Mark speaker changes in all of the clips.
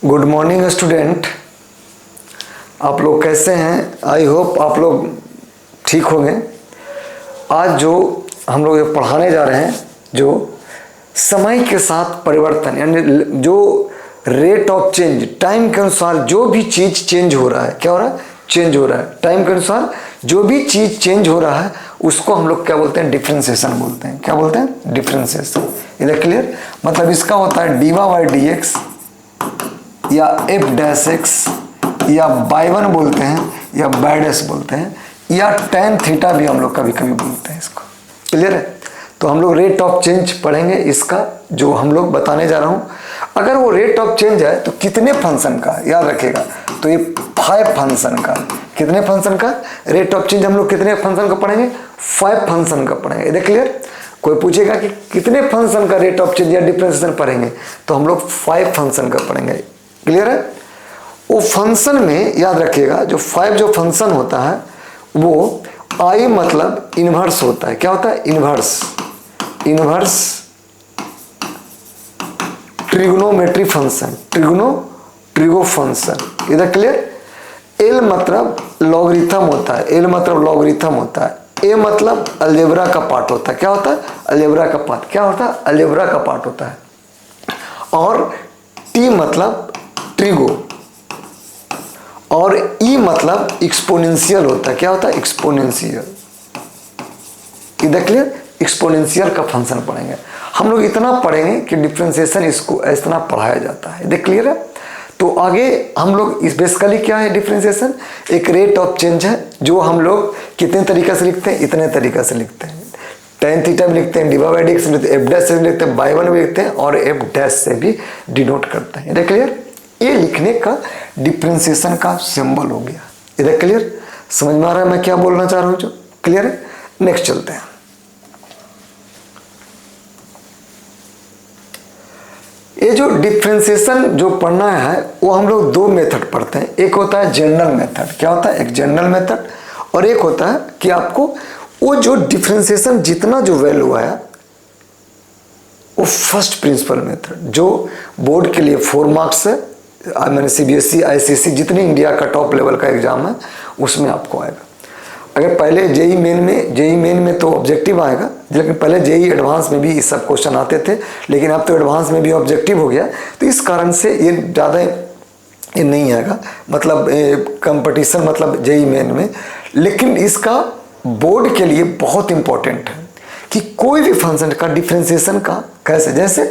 Speaker 1: Good morning student. आप लोग कैसे हैं? आई होप आप लोग ठीक होंगे। आज जो हम लोग ये पढ़ाने जा रहे हैं, जो समय के साथ परिवर्तन यानी जो रेट ऑफ चेंज, टाइम के अनुसार जो भी चीज़ चेंज हो रहा है, क्या हो रहा है? चेंज हो रहा है। टाइम के अनुसार जो भी चीज़ चेंज हो रहा है उसको हम लोग क्या बोलते हैं? डिफ्रेंसिएशन बोलते हैं। क्या बोलते हैं? डिफ्रेंसिएशन। इधर क्लियर? मतलब इसका होता है डीवा बाई डी एक्स या एफ डैश एक्स या बाई वन बोलते हैं या बाई डैश बोलते हैं या टेन थीटा भी हम लोग कभी कभी बोलते हैं इसको। क्लियर है? तो हम लोग रेट ऑफ चेंज पढ़ेंगे इसका, जो हम लोग बताने जा रहा हूँ। अगर वो रेट ऑफ चेंज है तो कितने फंक्शन का, याद रखिएगा, तो ये 5 फंक्शन का। कितने फंक्शन का रेट ऑफ चेंज? हम लोग कितने फंक्शन का पढ़ेंगे? 5 फंक्शन का पढ़ेंगे। इधर क्लियर? कोई पूछेगा कि कितने फंक्शन का रेट ऑफ चेंज या डिफरेंशिएशन पढ़ेंगे, तो हम लोग 5 फंक्शन का पढ़ेंगे। क्लियर है? वो फंक्शन में याद रखिएगा, जो 5 जो फंक्शन होता है वो आई मतलब इन्वर्स होता है। क्या होता है? Inverse. Inverse trigonometry function, trigo function. इधर क्लियर? एल मतलब लॉगरिथम होता है। एल मतलब लॉगरिथम होता है। ए मतलब अलजेब्रा का पार्ट होता है। क्या होता है? अलजेब्रा का पार्ट। क्या होता है? अलजेब्रा का पार्ट होता है। और टी मतलब ट्रिगो और ई मतलब एक्सपोनेंशियल होता है। क्या होता है? एक्सपोनेंशियल। इधर क्लियर? एक्सपोनेंशियल का फंक्शन पढ़ेंगे हम लोग। इतना पढ़ेंगे कि डिफरेंशिएशन इसको इतना पढ़ाया जाता है। इधर क्लियर है? तो आगे हम लोग इस बेसिकली क्या है डिफरेंशिएशन? एक रेट ऑफ चेंज है जो हम लोग कितने तरीके से लिखते हैं? इतने तरीके से लिखते हैं। टेन थीटा भी लिखते हैं, डीवा बाई डी एक्स लिखते हैं, एफ डैश से भी लिखते हैं, बाई वन भी लिखते हैं और एफ डैश से भी डिनोट करते हैं। इधर क्लियर? ये लिखने का डिफरेंशिएशन का सिंबल हो गया। इधर क्लियर? समझ में आ रहा है मैं क्या बोलना चाह रहा हूँ? जो क्लियर है? नेक्स्ट चलते हैं। ये जो डिफरेंशिएशन जो पढ़ना है वो हम लोग 2 मेथड पढ़ते हैं। एक होता है जनरल मेथड। क्या होता है? एक जनरल मेथड। और एक होता है कि आपको वो जो डिफरेंशिएशन जितना जो वैल्यू आया वो फर्स्ट प्रिंसिपल मेथड, जो बोर्ड के लिए 4 मार्क्स है, मैंने सीबीएसई आईसीएसई जितनी इंडिया का टॉप लेवल का एग्जाम है उसमें आपको आएगा। अगर पहले जेई मेन में तो ऑब्जेक्टिव आएगा, लेकिन पहले जेई एडवांस में भी ये सब क्वेश्चन आते थे, लेकिन अब तो एडवांस में भी ऑब्जेक्टिव हो गया, तो इस कारण से ये ज़्यादा ये नहीं आएगा, मतलब कंपटीशन मतलब जेई मेन में। लेकिन इसका बोर्ड के लिए बहुत इंपॉर्टेंट है कि कोई भी फंक्शन का डिफरेंशिएशन का कैसे, जैसे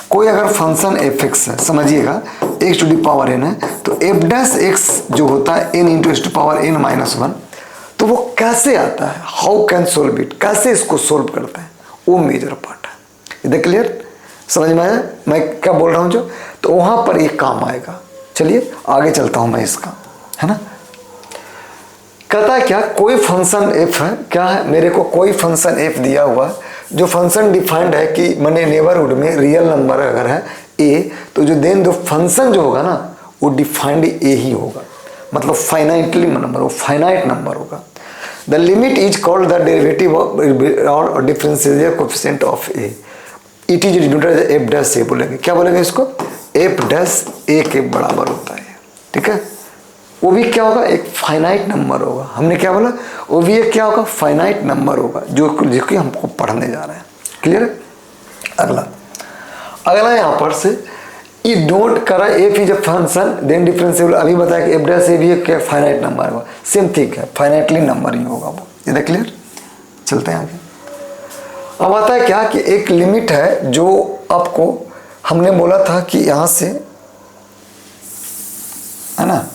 Speaker 1: कोई अगर फंक्शन एफ एक्स है, समझिएगा x to the power n है, तो एफ डैश एक्स जो होता है n into x to power n minus 1, तो वो कैसे आता है? How can solve it? कैसे इसको सोल्व करते हैं? वो मेजर पार्ट है। इधर क्लियर? समझ में आया मैं क्या बोल रहा हूँ? जो तो वहां पर एक काम आएगा। चलिए आगे चलता हूं मैं इसका, है ना। कहता है क्या? कोई फंक्शन एफ है, क्या है? मेरे को कोई फंक्शन एफ दिया हुआ, जो फंक्शन डिफाइंड है कि मैंने नेबरहुड में रियल नंबर अगर है ए, तो जो देन दो फंक्शन जो होगा ना वो डिफाइंड ए ही होगा, मतलब फाइनाइटली नंबर, वो फाइनाइट नंबर होगा। The limit is called the derivative और differential coefficient of a. It is denoted as f dash a बोलेंगे। क्या बोलेंगे इसको? एफ डैश ए के बराबर होता है। ठीक है? वो भी क्या होगा? एक फाइनाइट नंबर होगा। हमने क्या बोला? वो भी एक क्या होगा? फाइनाइट नंबर होगा, जो कि हमको पढ़ने जा रहे हैं। क्लियर है? अगला यहाँ पर से ये नोट करा, f is a function then differentiable. अभी बताया कि एफ डैश ए भी एक क्या फाइनाइट नंबर होगा, सेम थिंग है, फाइनाइटली नंबर ही होगा वो। इधर क्लियर? चलते हैं आगे। अब आता है क्या कि एक लिमिट है जो आपको हमने बोला था कि यहां से, है ना,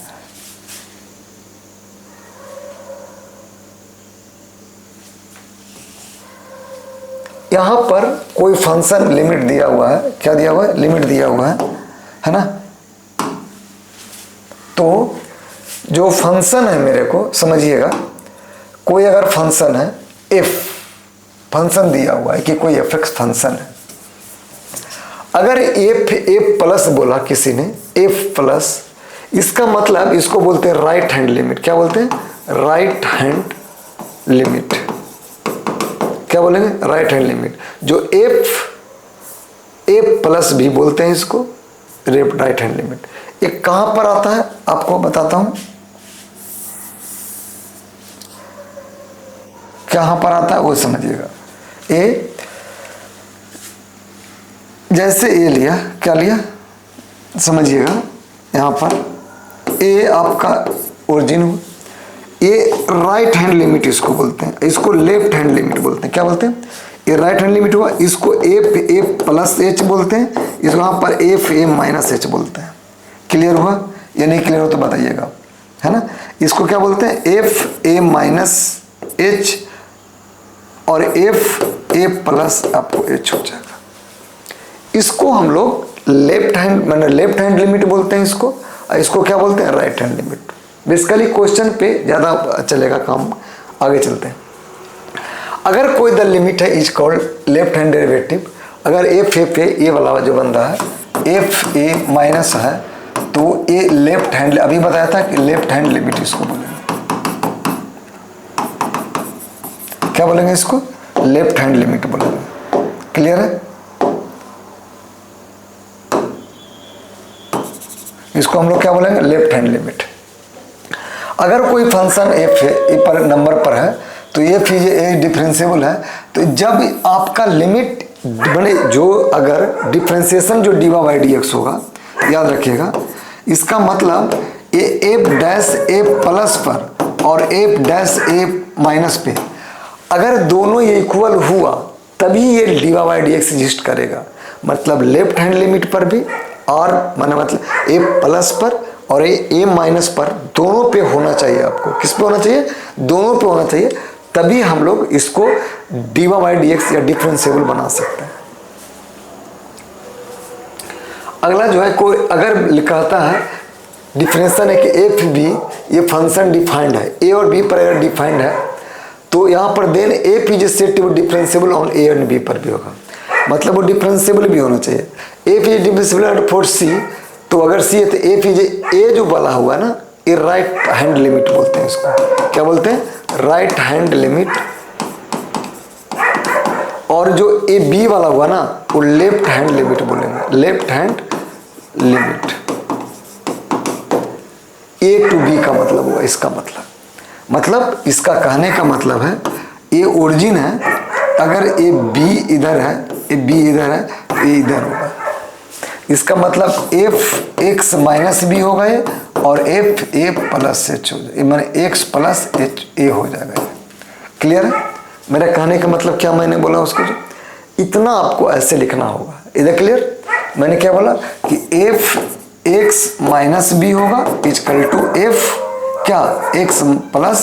Speaker 1: यहां पर कोई फंक्शन लिमिट दिया हुआ है। क्या दिया हुआ है? लिमिट दिया हुआ है ना। तो जो फंक्शन है मेरे को समझिएगा, कोई अगर फंक्शन है एफ, फंक्शन दिया हुआ है कि कोई एफ एक्स फंक्शन है, अगर एफ प्लस बोला किसी ने, एफ प्लस, इसका मतलब इसको बोलते हैं राइट हैंड लिमिट। क्या बोलते हैं? Right hand limit. क्या बोलेंगे? Right hand limit. जो एफ प्लस भी बोलते हैं इसको राइट हैंड लिमिट। ये कहां पर आता है आपको बताता हूं, कहां पर आता है वो समझिएगा। ए जैसे ए लिया, क्या लिया समझिएगा, यहां पर ए आपका ओरिजिन हुआ, ये राइट हैंड लिमिट इसको बोलते हैं, इसको लेफ्ट हैंड लिमिट बोलते हैं। क्या बोलते हैं, ये राइट हैंड लिमिट हुआ, इसको एफ ए प्लस एच बोलते हैं, इसको यहाँ पर एफ ए माइनस एच बोलते हैं। क्लियर हुआ या नहीं क्लियर हो तो बताइएगा, है ना। इसको क्या बोलते हैं, एफ ए माइनस एच और एफ ए प्लस आपको एच हो जाएगा। इसको हम लोग लेफ्ट हैंड मैंने लेफ्ट हैंड लिमिट बोलते हैं इसको, और इसको क्या बोलते हैं, right hand limit. Basically question पे ज़्यादा चलेगा काम, आगे चलते हैं। अगर कोई द लिमिट है is called left hand derivative, अगर एफ ए वाला जो बन रहा है एफ ए माइनस है तो ये लेफ्ट हैंड, अभी बताया था कि लेफ्ट हैंड लिमिट इसको बोलेंगे, क्या बोलेंगे इसको, लेफ्ट हैंड लिमिट बोलेंगे। क्लियर है, इसको हम लोग क्या बोलेंगे, लेफ्ट हैंड लिमिट। अगर कोई फंक्शन एफ ए पर नंबर पर है तो एफ ए डिफरेंशिएबल है, तो जब आपका लिमिट बने जो अगर डिफरेंशिएशन जो डीवा बाई डी एक्स होगा, याद रखिएगा, इसका मतलब ये एफ डैश ए प्लस पर और एफ डैश ए माइनस पे अगर दोनों ये इक्वल हुआ तभी ये diva by d x exist करेगा। मतलब लेफ्ट हैंड लिमिट पर भी और मतलब ए प्लस पर और ए माइनस पर दोनों पे होना चाहिए आपको। किस पे होना चाहिए, दोनों पे होना चाहिए, तभी हम लोग इसको डीवा बाई डी एक्स या डिफरेंशिएबल बना सकते हैं। अगला जो है, कोई अगर कहता है डिफरेंशिएशन है कि एफ बी ये फंक्शन डिफाइंड है, ए और बी पर अगर डिफाइंड है तो यहाँ पर then f is set to differentiable on a and b पर भी होगा, मतलब वो डिफरेंशिएबल भी होना चाहिए। F is differentiable for c, तो अगर सी है तो एफ इज ए जो वाला हुआ ना, ये राइट हैंड लिमिट बोलते हैं इसको, क्या बोलते हैं, राइट हैंड लिमिट। और जो ए बी वाला हुआ ना वो लेफ्ट हैंड लिमिट बोलेंगे, left hand limit. A to b का मतलब हुआ, इसका मतलब इसका कहने का मतलब है ए ओरिजिन है, अगर ए बी इधर है, ए बी इधर है तो ए इधर होगा। इसका मतलब एफ एक्स माइनस बी होगा ये, और एफ ए प्लस एच हो जाएगा, मैंने एक्स प्लस एच ए हो जाएगा। क्लियर है मेरा कहने का मतलब, क्या मैंने बोला उसको, जो इतना आपको ऐसे लिखना होगा। इधर क्लियर, मैंने क्या बोला कि एफ एक्स माइनस बी होगा इजकल टू एफ क्या एक्स प्लस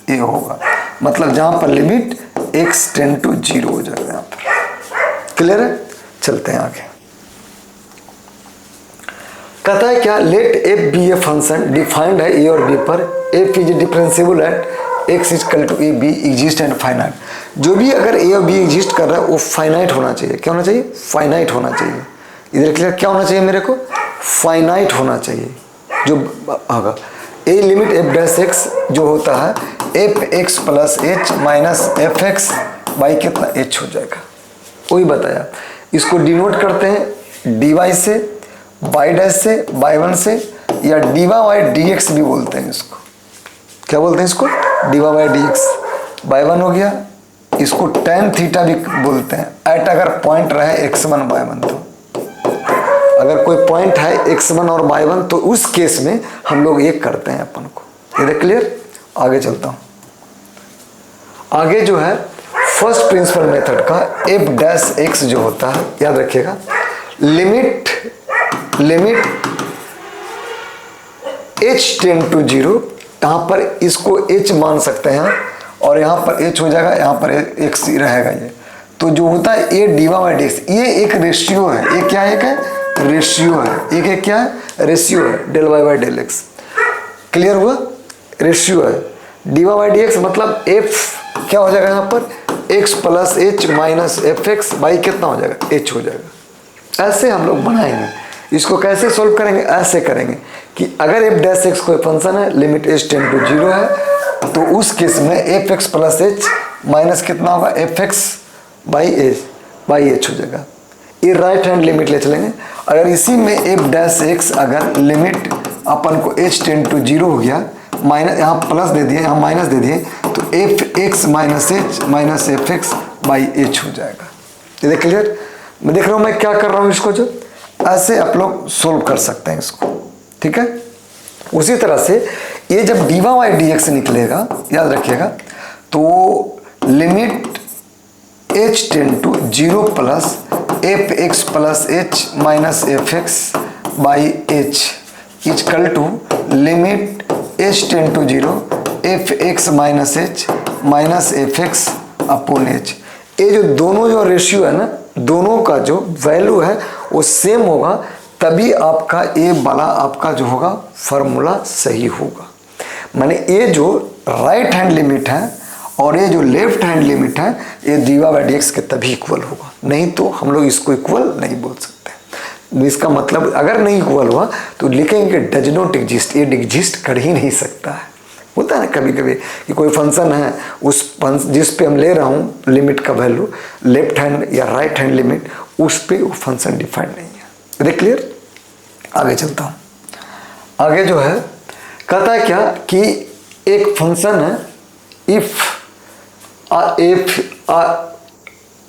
Speaker 1: ए होगा, मतलब जहां पर लिमिट एक्स टेंड टू 0 हो जाएगा यहाँ पर। क्लियर है, चलते हैं आगे। कहता है क्या, let f be a function defined है ए और बी पर, f is differentiable at x is equal to a b exist and finite. जो भी अगर ए और बी एग्जिस्ट कर रहा है वो फाइनाइट होना चाहिए। क्या होना चाहिए, फाइनाइट होना चाहिए। इधर क्लियर, क्या होना चाहिए मेरे को, फाइनाइट होना चाहिए। जो होगा a limit F dash x जो होता है F x plus h minus f x by कितना एच हो जाएगा, वही बताया। इसको डिनोट करते हैं डी वाई से, बाई डैश से, बाई वन से, या डीवा बाई डी एक्स भी बोलते हैं इसको। क्या बोलते हैं इसको, diva by d x. By one हो गया, इसको टेन थीटा भी बोलते हैं। एट अगर पॉइंट रहे एक्स वन बाई वन, तो अगर कोई पॉइंट है x1 और y1 तो उस केस में हम लोग एक करते हैं अपन को। ये क्लियर, आगे चलता हूं। आगे जो है फर्स्ट प्रिंसिपल मेथड का एफ डैश एक्स जो होता है, याद रखिएगा, लिमिट h टेंड टू 0, यहां पर इसको h मान सकते हैं और यहां पर h हो जाएगा, यहां पर x रहेगा। ये तो जो होता है ए डीवा बाई डी एक्स, ये एक रेशियो है। ये क्या है, रेशियो है। एक क्या है, रेशियो है, del y by del x. Clear हुआ, रेशियो है। डीवा बाई डी एक्स मतलब एफ क्या हो जाएगा यहाँ पर, x plus h minus f x by कितना हो जाएगा, एच हो जाएगा। ऐसे हम लोग बनाएंगे। इसको कैसे सोल्व करेंगे, ऐसे करेंगे कि अगर एफ डैश एक्स कोई फंक्शन है, लिमिट एच टेंड टू 0 है, तो उस केस में F x plus h minus कितना होगा, एफ एक्स बाई एच हो जाएगा। ये राइट हैंड लिमिट ले चलेंगे। अगर इसी में एफ डैश एक्स अगर लिमिट अपन को एच टेंड टू जीरो हो गया, माइनस यहाँ प्लस दे दिए यहाँ माइनस दे दिए, तो f x minus h minus f x by H हो जाएगा। ये क्लियर? मैं देख रहा हूँ मैं क्या कर रहा हूँ, इसको जो ऐसे आप लोग सोल्व कर सकते हैं इसको, ठीक है। उसी तरह से ये जब डी वाई डी एक्स निकलेगा, याद रखिएगा, तो limit h tend to zero plus f x plus h minus f x by h is equal to limit h tend to zero f x minus h minus f x upon h. ये जो दोनों जो ratio है ना, दोनों का जो value है वो सेम होगा, तभी आपका ये वाला आपका जो होगा फार्मूला सही होगा। माने ये जो राइट हैंड लिमिट है और ये जो लेफ्ट हैंड लिमिट है, ये d y by d x के तभी इक्वल होगा, नहीं तो हम लोग इसको इक्वल नहीं बोल सकते। इसका मतलब अगर नहीं इक्वल हुआ तो लिखेंगे डज नॉट एग्जिस्ट, ये एग्जिस्ट कर ही नहीं सकता है। होता है ना कभी कभी कि कोई फंक्शन है, उस जिस पे हम ले रहा हूँ लिमिट का वैल्यू, लेफ्ट हैंड या राइट हैंड लिमिट, उस पे वो फंक्शन डिफाइंड नहीं है। इधर क्लियर? आगे चलता हूँ। आगे जो है कहता है क्या कि एक फंक्शन है, इफ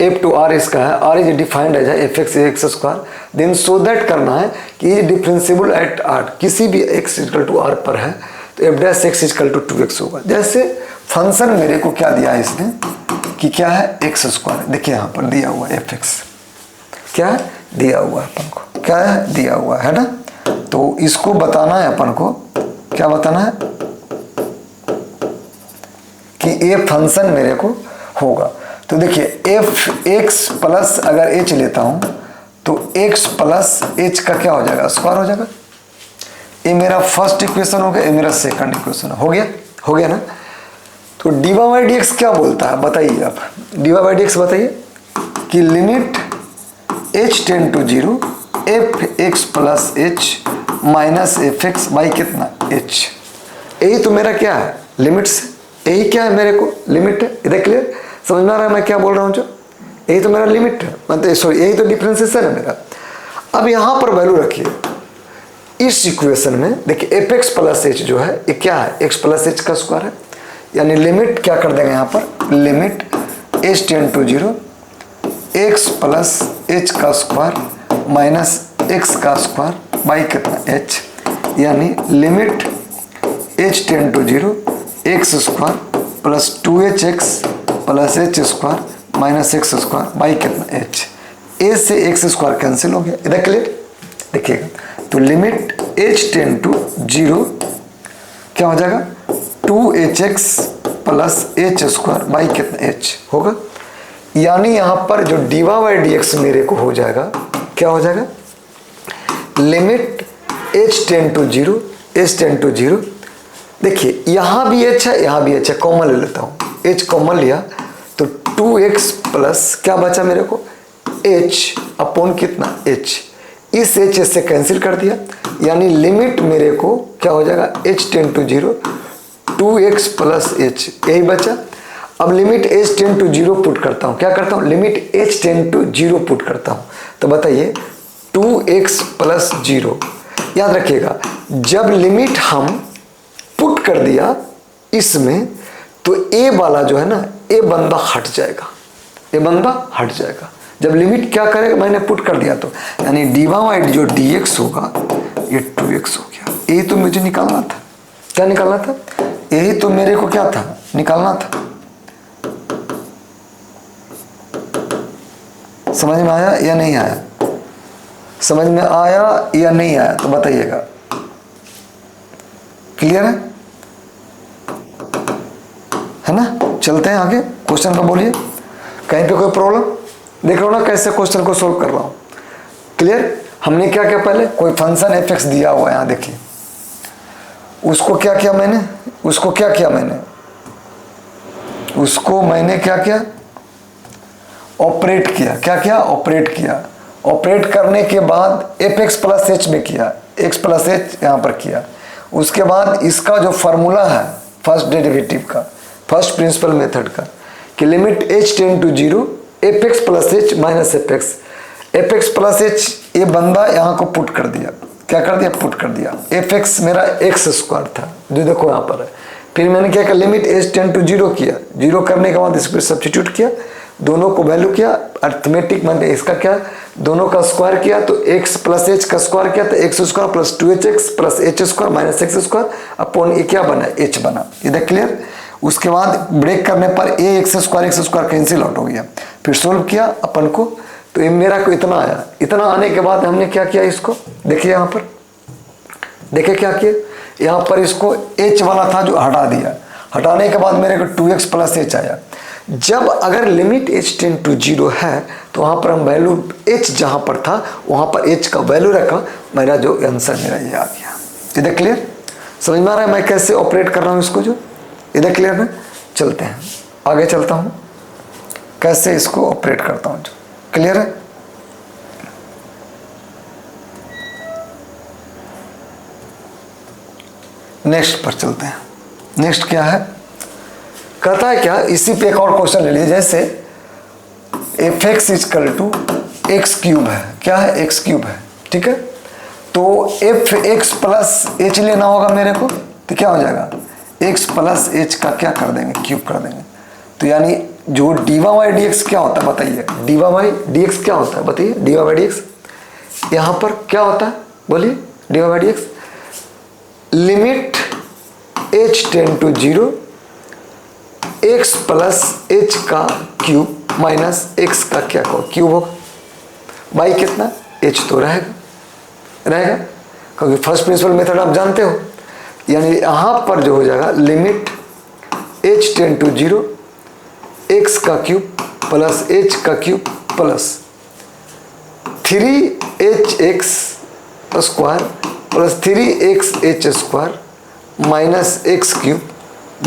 Speaker 1: एफ टू आर इसका है, r is defined as f x x square, then so that करना है कि इज डिफरेंशिएबल एट आर, किसी भी एक्स इक्वल टू आर पर है तो f dash x equal to 2x होगा। जैसे फंक्शन मेरे को क्या दिया है इसने कि क्या है एक्स स्क्वायर, देखिए यहाँ पर दिया हुआ है एफ एक्स, क्या है दिया हुआ है अपन को, क्या है दिया हुआ है ना। तो इसको बताना है अपन को, क्या बताना है कि ये फंक्शन मेरे को होगा। तो देखिए एफ एक्स प्लस अगर एच लेता हूं तो एक्स प्लस एच का क्या हो जाएगा, स्क्वायर हो जाएगा। ये मेरा फर्स्ट इक्वेशन हो गया, ये मेरा सेकंड इक्वेशन हो गया ना। तो d y by d x क्या बोलता है बताइए आप, d y by d x बताइए कि limit h tend to zero f x plus h minus f x by कितना एच। यही तो मेरा क्या है लिमिट से, यही क्या है मेरे को लिमिट है। इधर क्लियर समझ में आ रहा है मैं क्या बोल रहा हूँ? जो यही तो मेरा लिमिट है, मतलब सॉरी यही तो डिफरेंशिएशन है मेरा। अब यहाँ पर वैल्यू रखिए इस इक्वेशन में, देखिए एफ एक्स प्लस एच जो है ये क्या है, एक्स प्लस एच का स्क्वायर है, यानी लिमिट क्या कर देंगे यहाँ पर, limit h tend to zero x plus h का स्क्वायर माइनस एक्स का स्क्वायर बाई कितना एच, यानी limit h tend to zero x square plus 2hx plus h square minus x square by कितना एच। ए से x square cancel हो गया, इधर क्लियर देखिएगा। तो limit h tend to zero क्या हो जाएगा 2hx plus h square by कितना एच होगा, यानी यहाँ पर जो d y by d x मेरे को हो जाएगा, क्या हो जाएगा limit h tend to zero h tend to zero. देखिए यहाँ भी एच है यहाँ भी एच है, कॉमन ले लेता हूँ, एच कॉमन लिया तो 2x प्लस क्या बचा मेरे को h अपॉन कितना h, इस h से कैंसिल कर दिया, यानी लिमिट मेरे को क्या हो जाएगा h tend to zero 2x plus h, यही बचा। अब limit h tend to zero put करता हूँ, क्या करता हूँ limit h tend to zero put करता हूँ, तो बताइए 2x प्लस जीरो। याद रखिएगा जब लिमिट हम पुट कर दिया इसमें तो ए वाला जो है ना ए बंदा हट जाएगा, ए बंदा हट जाएगा। जब लिमिट क्या करेगा मैंने पुट कर दिया तो, यानी डी वाई जो डी एक्स होगा ये 2x हो गया। यही तो मुझे निकालना था, क्या निकालना था, यही तो मेरे को क्या था निकालना था। समझ में आया या नहीं आया, समझ में आया या नहीं आया तो बताइएगा। क्लियर है ना। चलते हैं आगे, क्वेश्चन का बोलिए, कहीं पे कोई प्रॉब्लम देख रहे हो ना कैसे क्वेश्चन को सोल्व कर रहा हूँ। क्लियर, हमने क्या किया पहले, कोई फंक्शन एफ एक्स दिया हुआ है यहाँ देखिए, उसको क्या किया मैंने, उसको क्या किया मैंने, उसको मैंने क्या किया ऑपरेट किया, क्या किया ऑपरेट किया। ऑपरेट करने के बाद एफ एक्स प्लस एच में किया, एक्स प्लस एच यहाँ पर किया। उसके बाद इसका जो फार्मूला है फर्स्ट डेरिवेटिव का, फर्स्ट प्रिंसिपल मेथड का, कि limit h tend to zero f x plus h minus f x, f x plus h, ये बंदा यहाँ को पुट कर दिया, क्या कर दिया, पुट कर दिया। एफ एक्स मेरा एक्स स्क्वायर था जो देखो यहाँ पर है, फिर मैंने क्या किया, limit h tend to zero किया, जीरो करने के बाद इस पर सब्स्टिट्यूट किया, दोनों को वैल्यू किया, अर्थमेटिक मतलब इसका क्या, दोनों का स्क्वायर किया तो एक्स प्लस एच का स्क्वायर किया तो x square plus 2hx plus h square minus x square upon ये क्या बना, एच बना। इधर क्लियर। उसके बाद ब्रेक करने पर ए एक्स स्क्वायर कैंसिल आउट हो गया, फिर सोल्व किया अपन को, तो ये मेरा को इतना आया। इतना आने के बाद हमने क्या किया, इसको देखिए यहाँ पर, देखिए क्या किया, यहाँ पर इसको h वाला था जो हटा दिया, हटाने के बाद मेरे को 2x प्लस एच आया। जब अगर limit h tend to zero है तो वहाँ पर हम वैल्यू h जहाँ पर था वहाँ पर h का वैल्यू रखा, मेरा जो आंसर मेरा ये आ गया। इधर क्लियर, समझ में आ रहा है मैं कैसे ऑपरेट कर रहा हूँ इसको, जो इधर क्लियर है। चलते हैं आगे, चलता हूँ कैसे इसको ऑपरेट करता हूँ, जो क्लियर है। नेक्स्ट पर चलते हैं। नेक्स्ट क्या है, कहता है क्या, इसी पे एक और क्वेश्चन ले लीजिए, जैसे f x is equal to x cube है, क्या है, एक्स क्यूब है, ठीक है। तो एफ एक्स प्लस एच लेना होगा मेरे को, तो क्या हो जाएगा, एक्स प्लस एच का क्या कर देंगे, क्यूब कर देंगे। तो यानी जो d y by d x क्या होता है बताइए, d y by d x क्या होता है बताइए, d y by d x यहाँ पर क्या होता है बोलिए, d y by d x limit h tend to zero x plus h का क्यूब माइनस x का क्या क्यूब होगा, बाई कितना, h तो रहेगा क्योंकि फर्स्ट प्रिंसिपल मेथड आप जानते हो। यानी यहाँ पर जो हो जाएगा limit h tend to zero x का क्यूब प्लस h का cube plus 3hx square plus 3xh square minus x cube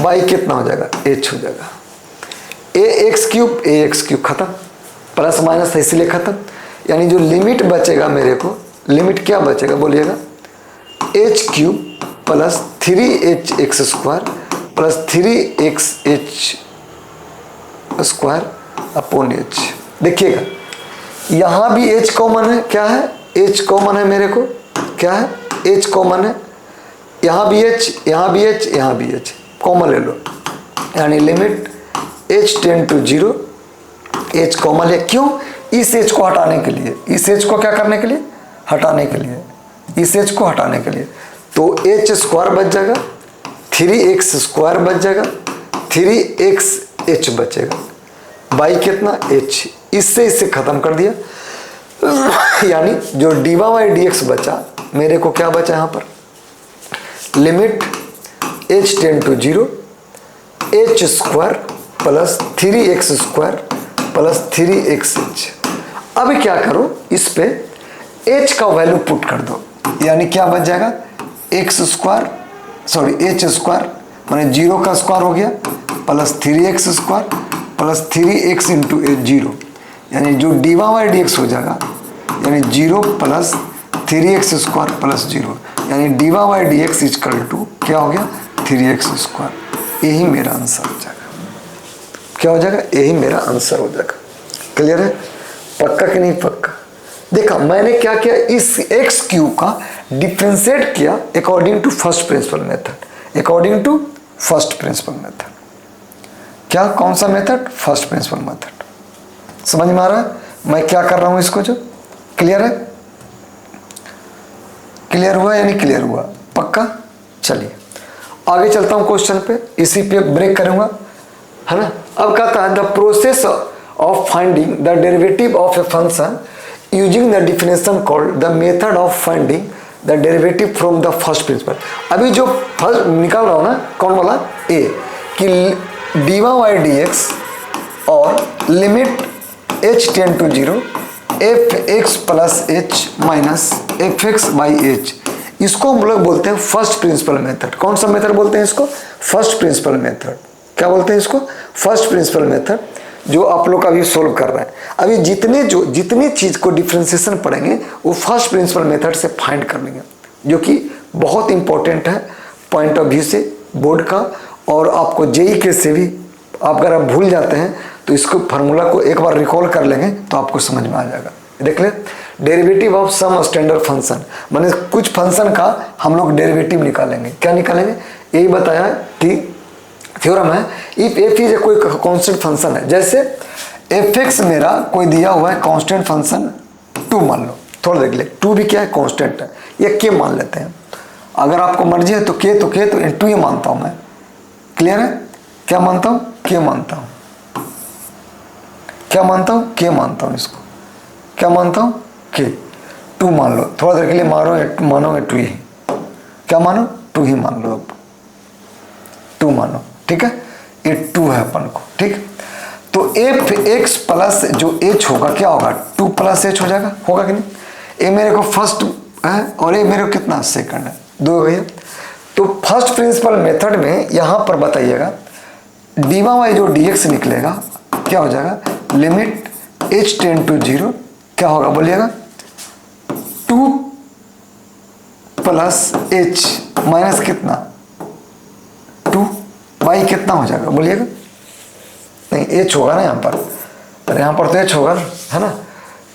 Speaker 1: by कितना हो जाएगा, h हो जाएगा। ए एक्स क्यूब खत्म, प्लस माइनस था इसलिए खत्म। यानी जो लिमिट बचेगा मेरे को, लिमिट क्या बचेगा बोलिएगा, h cube plus 3hx square plus 3xh square upon h। देखिएगा यहाँ भी h कॉमन है, क्या है, h कॉमन है मेरे को, क्या है, h कॉमन है, यहाँ भी h, यहाँ भी h, यहाँ भी h कॉमन ले लो। यानी limit h tend to zero, h common है, क्यों, इस h को हटाने के लिए, इस h को क्या करने के लिए, हटाने के लिए, इस h को हटाने के लिए। तो h स्क्वायर बच जाएगा, 3x स्क्वायर बच जाएगा, 3xh बचेगा, बाई कितना, h, इससे इससे खत्म कर दिया। यानी जो d y by d x बचा मेरे को, क्या बचा यहाँ पर, limit h tend to zero h square plus 3x square plus 3xh। अब क्या करो, इस पे h का वैल्यू पुट कर दो, यानी क्या बच जाएगा, x स्क्वायर h स्क्वायर माने जीरो का स्क्वायर हो गया plus 3x square plus 3x into h zero, यानी जो d y by d x हो जाएगा, यानी zero plus 3x square plus zero, यानी d y by d x is equal to क्या हो गया, 3x स्क्वायर। यही मेरा आंसर हो जाएगा, क्या हो जाएगा, यही मेरा आंसर हो जाएगा। क्लियर है, पक्का कि नहीं पक्का। देखा मैंने क्या किया, इस x क्यूब का डिफ्रेंशिएट किया according to first principle method, according to first principle method. क्या, कौन सा मेथड, फर्स्ट प्रिंसिपल मेथड। समझ में आ रहा है मैं क्या कर रहा हूं इसको, जो क्लियर है, क्लियर हुआ यानी क्लियर हुआ, पक्का। चलिए आगे चलता हूं क्वेश्चन पे, इसी पे ब्रेक करूंगा, है ना। अब कहता है the process of finding the derivative of a function using the definition called the method of finding the derivative from the first principle. अभी जो फर्स्ट निकाल रहा हूं ना, कौन वाला, ए, कि d y by d x और limit h tend to zero f x plus h minus f x by h, इसको हम लोग बोलते हैं फर्स्ट प्रिंसिपल मेथड। कौन सा मेथड बोलते हैं इसको, फर्स्ट प्रिंसिपल मेथड। क्या बोलते हैं इसको, फर्स्ट प्रिंसिपल मेथड, जो आप लोग अभी सोल्व कर रहे हैं। अभी जितनी चीज को डिफ्रेंसिएशन पढ़ेंगे वो फर्स्ट प्रिंसिपल मेथड से फाइंड कर लेंगे, जो कि बहुत इंपॉर्टेंट है पॉइंट ऑफ व्यू से बोर्ड का, और आपको जेई के से भी आप अगर आप भूल जाते हैं तो इसको फार्मूला को एक बार रिकॉल कर लेंगे तो आपको समझ में आ जाएगा। देख ले, derivative of some standard function, माने कुछ फंक्शन का हम लोग डेरिवेटिव निकालेंगे। क्या निकालेंगे? यही बताया कि थ्योरम है, इफ एफ इज कोई कांस्टेंट फंक्शन है, जैसे एफ एक्स मेरा कोई दिया हुआ है कांस्टेंट फंक्शन 2 मान लो, थोड़ा देख ले, 2 भी क्या है? कांस्टेंट है, या के मान लेते हैं। अगर आपको मर्जी है तो के तो इंटू ये मानता हूँ मैं। क्लियर है? क्या मानता हूँ? के मानता हूँ। क्या मानता हूँ? के मानता हूँ। इसको क्या मानता हूँ? के। 2 मान लो, थोड़ा देर के लिए मानोगे 2 ही। क्या मानो? 2 ही मान लो, अब 2 मानो, ठीक है। ये 2 है अपन को, ठीक। तो एफ एक्स प्लस जो एच होगा क्या होगा? 2 प्लस एच हो जाएगा, होगा कि नहीं? ये मेरे को फर्स्ट है और ये मेरे को कितना? सेकंड है, 2 भैया। तो फर्स्ट प्रिंसिपल मेथड में यहां पर बताइएगा डी वाई जो डी एक्स निकलेगा क्या हो जाएगा? लिमिट एच टेंड टू 0 क्या होगा बोलिएगा? 2 प्लस एच माइनस कितना? 2 वाई कितना हो जाएगा बोलिएगा? नहीं, एच होगा ना यहाँ पर, अरे यहाँ पर तो एच होगा है ना।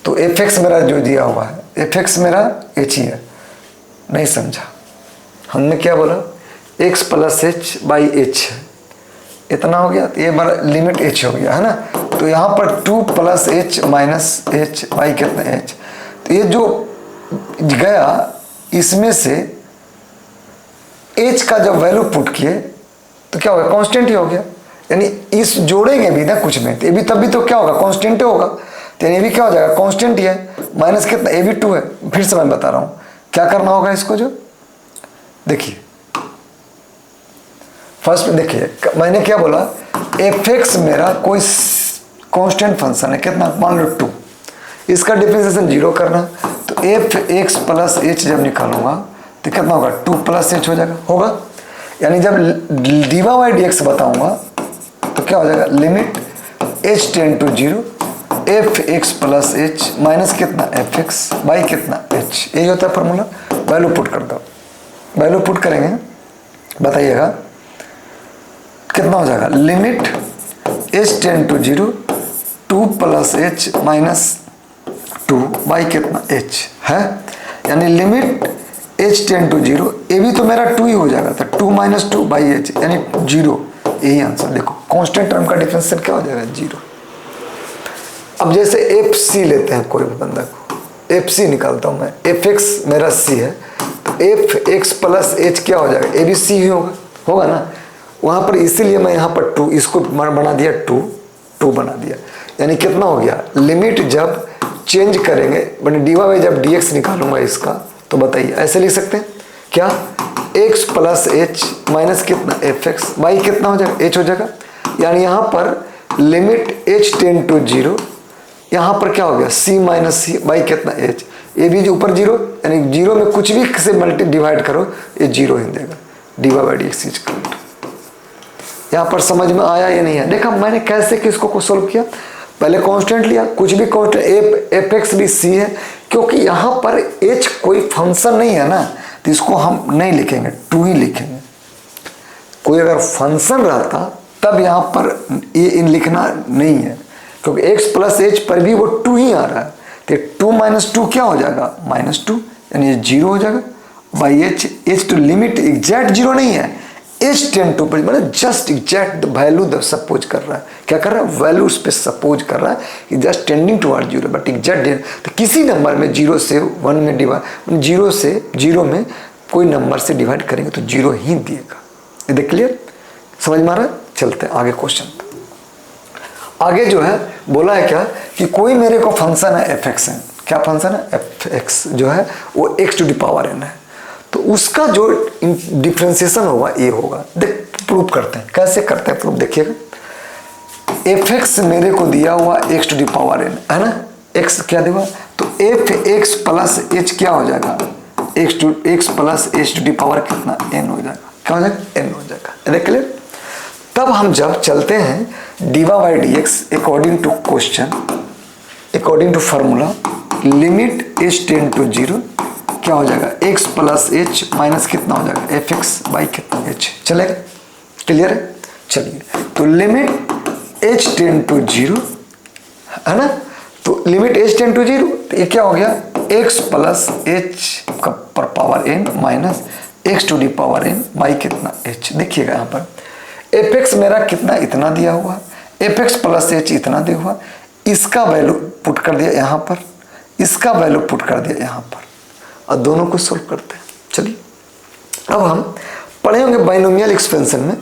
Speaker 1: तो एफ एक्स मेरा जो दिया हुआ है, एफ एक्स मेरा एच ही है। नहीं समझा? हमने क्या बोला? X plus h by H, इतना हो गया। तो ये मेरा लिमिट एच हो गया है ना। तो यहाँ पर 2 plus h minus h by कितना? एच। तो ये जो गया इसमें से एच का जब वैल्यू पुट किए तो क्या होगा? कांस्टेंट ही हो गया। यानी इस जोड़ेंगे भी ना कुछ में, तो ये भी तब भी तो क्या होगा? कांस्टेंट होगा। तो ये भी क्या हो जाएगा? कांस्टेंट ही है। माइनस कितना? ए भी 2 है। फिर से मैं बता रहा हूँ क्या करना होगा इसको। जो देखिए फर्स्ट में देखिए मैंने क्या बोला, एफ एक्स मेरा कोई कांस्टेंट फंक्शन है, कितना? मान लो 2। इसका डिफरेंशिएशन 0 करना। तो एफ एक्स प्लस एच जब निकालूंगा तो कितना होगा? 2 प्लस एच हो जाएगा, होगा। यानी जब डी वाई डी एक्स बताऊंगा तो क्या हो जाएगा? Limit h tend to 0 f x plus h minus कितना? एफ एक्स बाई कितना? एच। यही होता है फॉर्मूला। वैल्यू पुट कर दो, वैल्यू पुट करेंगे, बताइएगा कितना हो जाएगा? Limit h tend to 0 2 plus h minus 2 by कितना? एच है। यानी लिमिट एच टेंड टू 0, ये भी तो मेरा 2 ही हो जाएगा, तो 2 माइनस 2 बाई एच यानी 0। यही आंसर। देखो कांस्टेंट टर्म का डिफरेंशियल क्या हो जाएगा? 0। अब जैसे एफ सी लेते हैं, कोई भी बंदा को एफ सी निकालता हूँ मैं, एफ एक्स मेरा सी है, तो एफ एक्स प्लस एच क्या हो जाएगा? ए भी सी ही होगा, होगा ना। वहाँ पर इसीलिए मैं यहाँ पर 2 इसको बना दिया, 2 बना दिया। यानी कितना हो गया? लिमिट जब चेंज करेंगे मैंने डी वाई जब डी एक्स निकालूंगा इसका, तो बताइए ऐसे लिख सकते हैं क्या? एक्स प्लस एच माइनस कितना? एफ एक्स बाई कितना हो जाएगा? एच हो जाएगा। यानी यहाँ पर लिमिट एच टेंड टू 0, यहाँ पर क्या हो गया? सी माइनस सी बाई कितना? एच। ये भी ऊपर 0, यानी 0 में कुछ भी से मल्टी डिवाइड करो ये 0 ही देगा। D y d x is यहाँ पर समझ में आया या नहीं है? देखा मैंने कैसे किसको को सोल्व किया। पहले कांस्टेंट लिया, कुछ भी कांस्टेंट, एफ एक्स भी सी है, क्योंकि यहाँ पर एच कोई फंक्शन नहीं है ना, तो इसको हम नहीं लिखेंगे, 2 ही लिखेंगे। कोई अगर फंक्शन रहता तब यहाँ पर ये इन लिखना नहीं है, क्योंकि एक्स प्लस एच पर भी वो 2 ही आ रहा है। तो 2 माइनस 2 क्या हो जाएगा? -2, यानी ये 0 हो जाएगा by H. H two limit exact 0 नहीं है, एच टेंड टू मतलब जस्ट एग्जैक्ट वैल्यू सपोज कर रहा है। क्या कर रहा है? वैल्यू उस पर सपोज कर रहा है कि just tending toward 0, but exact. तो किसी नंबर में 0 से 1 में डिवाइड, 0 से 0 में कोई नंबर से डिवाइड करेंगे तो 0 ही देगा। ये देख क्लियर? समझ में आ रहा है? चलते हैं आगे क्वेश्चन पे। आगे जो है बोला है क्या कि कोई मेरे को फंक्शन है एफ एक्स है। क्या फंक्शन है? एफ एक्स जो है वो x to the power n है, तो उसका जो डिफ्रेंसिएशन होगा ये होगा। देख प्रूव करते हैं, कैसे करते हैं प्रूव देखिएगा। एफ एक्स मेरे को दिया हुआ x to the power n है ना, एक्स क्या दिया? तो एफ एक्स प्लस एच क्या हो जाएगा? X plus H two the power कितना? n हो जाएगा। क्या हो जाएगा? n हो जाएगा। देख क्लियर? तब हम जब चलते हैं d y d x according to question, according to formula, limit h tend to 0 क्या हो जाएगा? एक्स प्लस एच माइनस कितना हो जाएगा? एफ एक्स बाई कितना? एच। चलेगा? क्लियर है? चलिए, तो लिमिट एच टेंड टू 0 है ना, तो लिमिट h टेंड टू 0, तो ये क्या हो गया x प्लस एच का पर power n minus x to the power n by कितना h। देखिएगा यहाँ पर fx मेरा कितना इतना दिया हुआ, fx प्लस h इतना दिया हुआ, इसका वैल्यू पुट कर दिया यहाँ पर, इसका वैल्यू पुट कर दिया यहाँ पर, और दोनों को सोल्व करते हैं। चलिए अब हम पढ़े होंगे बाइनोमियल एक्सपेंशन में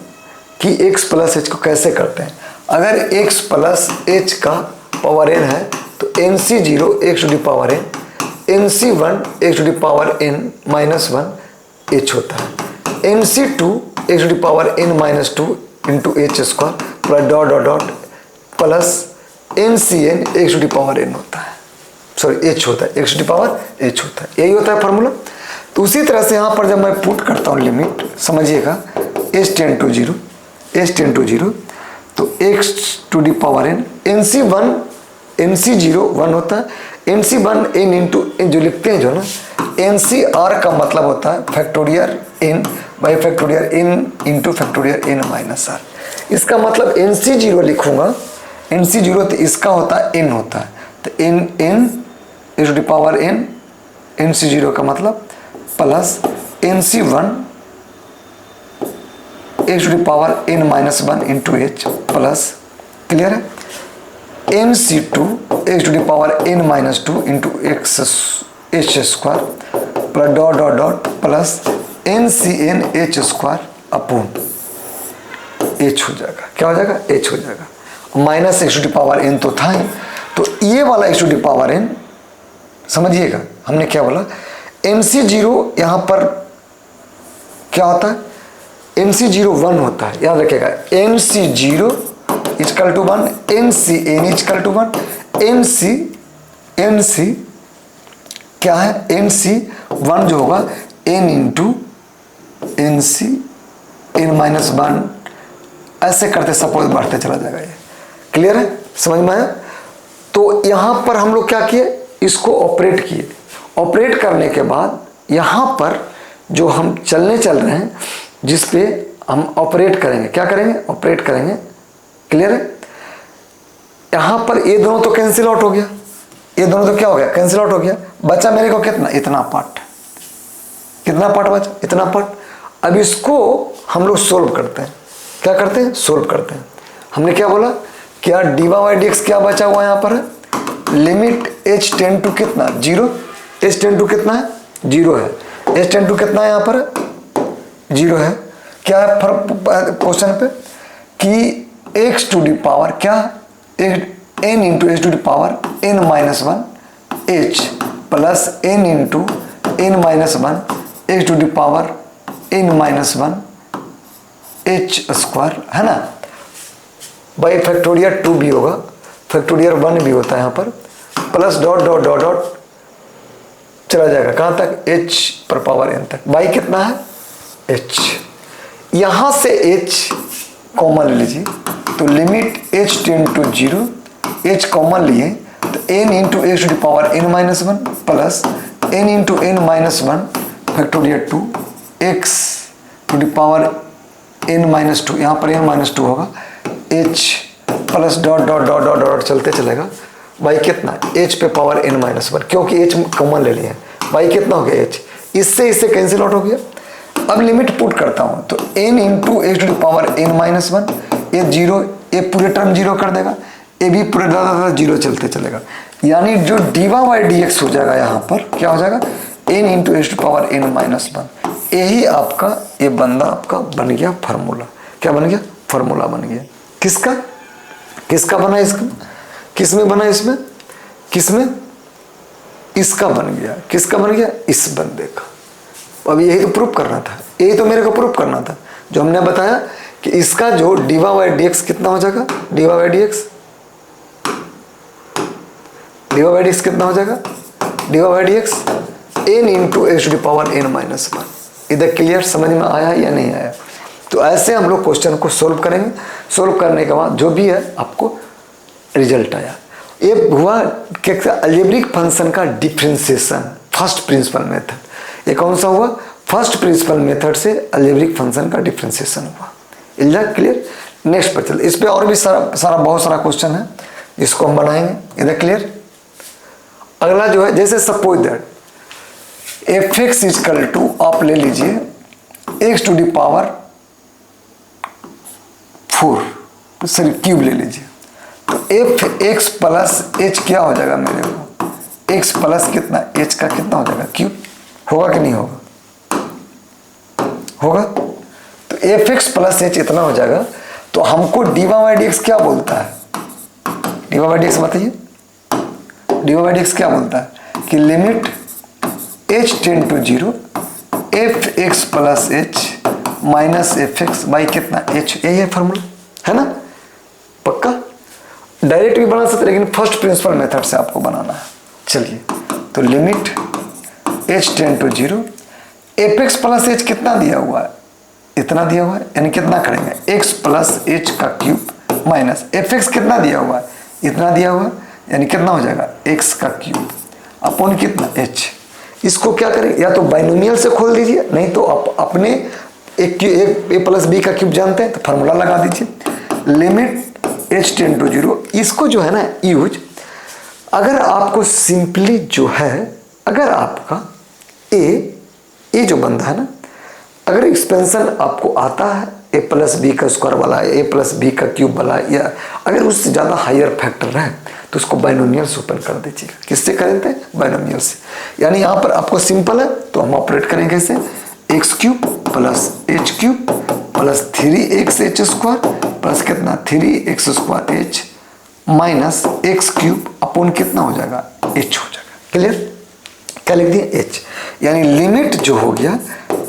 Speaker 1: कि x प्लस एच को कैसे करते हैं। अगर x प्लस एच का पावर n है तो nc0 x to the power n, nc1 x to the power n minus 1 h होता है, nc2 x to the power n minus 2 into h square plus dot dot dot plus ncn x to the power n होता है, sorry h होता है, x to the power h होता है, यही होता है फॉर्मूला। तो उसी तरह से यहाँ पर जब मैं पुट करता हूँ लिमिट, समझिएगा h tend to 0, h tend to 0, तो x to the power n, nc0 1 होता है, nc1 n इंटू जो लिखते हैं जो ना ncr का मतलब होता है factorial n by factorial n into factorial n minus r। इसका मतलब nc0 लिखूंगा, nc0 तो इसका होता है n होता है, तो n to the power n, nc0 का मतलब plus nc1 x to the power n minus 1 into h plus, clear है, nc2 x to the power n minus 2 into x h square plus dot dot dot plus ncn h square upon h हो जाएगा, क्या हो जाएगा h हो जाएगा, minus x to the power n तो था ही, तो ये वाला x to the power n समझिएगा हमने क्या बोला, nc0 यहाँ पर क्या होता है, nc0 1 होता है, याद रखिएगा nc0 equal to 1, ncn equal to 1, nc क्या है, nc1 जो होगा n इंटू ncn माइनस 1, ऐसे करते सपोज बढ़ते चला जाएगा, ये क्लियर है, समझ में आया। तो यहाँ पर हम लोग क्या किए, इसको ऑपरेट किए, ऑपरेट करने के बाद यहाँ पर जो हम चल रहे हैं जिस पे हम ऑपरेट करेंगे, क्या करेंगे, ऑपरेट करेंगे, क्लियर है। यहाँ पर ये दोनों तो कैंसिल आउट हो गया, ये दोनों तो क्या हो गया, कैंसिल आउट हो गया, बचा मेरे को कितना, इतना पार्ट, कितना पार्ट बचा, इतना पार्ट। अब इसको हम लोग सोल्व करते हैं, क्या करते हैं, सोल्व करते हैं। हमने क्या बोला, क्या डी बाई dx क्या बचा हुआ यहाँ पर है, लिमिट h टेंड टू कितना 0, h टेंड टू कितना है 0 है, h टेंड टू कितना है यहाँ पर 0 है, क्या है क्वेश्चन पे कि x टू दी पावर क्या n into h to the power n minus 1 h plus n into n minus 1 h to the power n minus 1 h square है ना, बाई फैक्टोरियल 2 भी होगा, फैक्टोरियल 1 भी होता है यहाँ पर, plus dot dot dot dot चला जाएगा कहाँ तक, h पर पावर n तक, बाई कितना है h, यहाँ से h कॉमन लीजिए, तो limit h tend to 0, h common लिए तो n into h to the power n minus 1 plus n into n minus 1 factorial 2 x to the power n minus 2, यहाँ पर n माइनस 2 होगा, h plus dot dot dot dot dot चलते चलेगा, by कितना h पे power n minus 1, क्योंकि h common ले लिए, बाई कितना हो गया h, इससे कैंसिल आउट हो गया। अब लिमिट पुट करता हूँ तो n into h to the power n minus 1, ये 0, ये पूरे टर्म 0 कर देगा, ये भी पूरे दादा 0 चलते चलेगा, यानी जो डीवा बाई dx हो जाएगा यहाँ पर क्या हो जाएगा, n into h to power n minus 1, यही आपका ये बंदा आपका बन गया फार्मूला, क्या बन गया, फार्मूला बन गया। किसका, किसका बना, इसका किस में बना, इसमें किस में, इसका बन गया, किसका बन गया, इस बंदे का। अब यही तो प्रूफ करना था, यही तो मेरे को प्रूफ करना था, जो हमने बताया कि इसका जो डीवा बाई dx कितना हो जाएगा, d y by dx, d y by dx कितना हो जाएगा, d y by dx n into h to the power n minus 1। इधर क्लियर समझ में आया या नहीं आया। तो ऐसे हम लोग क्वेश्चन को सोल्व करेंगे, सोल्व करने के बाद जो भी है आपको रिजल्ट आया, ये हुआ क्या, अलजेब्रिक फंक्शन का डिफरेंशिएशन फर्स्ट प्रिंसिपल मेथड। ये कौन सा हुआ, फर्स्ट प्रिंसिपल मेथड से अलजेब्रिक फंक्शन का डिफरेंशिएशन हुआ। इल्जा क्लियर। नेक्स्ट पर चल, इस पे और भी सारा बहुत सारा क्वेश्चन है जिसको हम बनाएंगे। इधर क्लियर। अगला जो है, जैसे suppose that f x is equal to आप ले लीजिए x to the power 4 sorry cube ले लीजिए, तो एफ एक्स प्लस एच क्या हो जाएगा मेरे को, एक्स प्लस कितना एच का कितना हो जाएगा क्यूब, होगा कि नहीं होगा, होगा। तो एफ एक्स प्लस एच इतना हो जाएगा। तो हमको d y by d x क्या बोलता है, d y by d x बताइए, d y by d x क्या बोलता है कि limit h ten to 0 f x plus h minus f x by कितना एच, यही है फॉर्मूला, है ना, पक्का। डायरेक्ट भी बना सकते लेकिन फर्स्ट प्रिंसिपल मेथड से आपको बनाना है। चलिए, तो limit h ten to 0 f x plus h कितना दिया हुआ है, इतना दिया हुआ है, यानी कितना करेंगे एक्स प्लस एच का क्यूब माइनस एफ एक्स कितना दिया हुआ है, इतना दिया हुआ है, यानी कितना हो जाएगा एक्स का क्यूब अपॉन कितना एच। इसको क्या करें, या तो बाइनोमियल से खोल दीजिए, नहीं तो आप अपने एक ए प्लस बी का क्यूब जानते हैं तो फार्मूला लगा दीजिए। लिमिट एच टेन टू 0, इसको जो है ना यूज, अगर आपको सिंपली जो है, अगर आपका ए जो बंदा है ना, अगर एक्सपेंशन आपको आता है ए प्लस बी का स्क्वायर वाला, ए प्लस बी का क्यूब वाला, या अगर उससे ज़्यादा हायर फैक्टर है तो उसको बाइनोमियल से ओपन कर दीजिएगा। किससे करते हैं, बाइनोमियल से। यानी यहाँ पर आपको सिंपल है तो हम ऑपरेट करेंगे कैसे, x cube plus h cube plus 3x H square plus कितना 3x square H minus x cube upon कितना हो जाएगा एच हो जाएगा। क्लियर, क्या लिख दिए एच, यानी लिमिट जो हो गया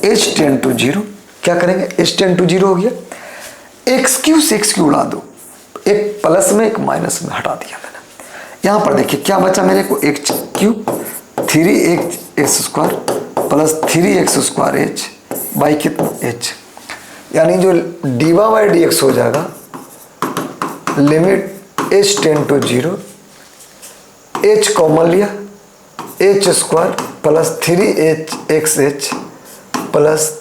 Speaker 1: एच टेन टू 0, क्या करेंगे एच टेन टू 0 हो गया, एक्स क्यूब से एक्स क्यूब उड़ा दो, एक प्लस में एक माइनस में हटा दिया मैंने। यहाँ पर देखिए क्या बचा मेरे को, x cube 3x square plus 3x square h by कितना एच, यानी जो d y by d x हो जाएगा limit h ten to 0, h common लिया h square plus 3x h plus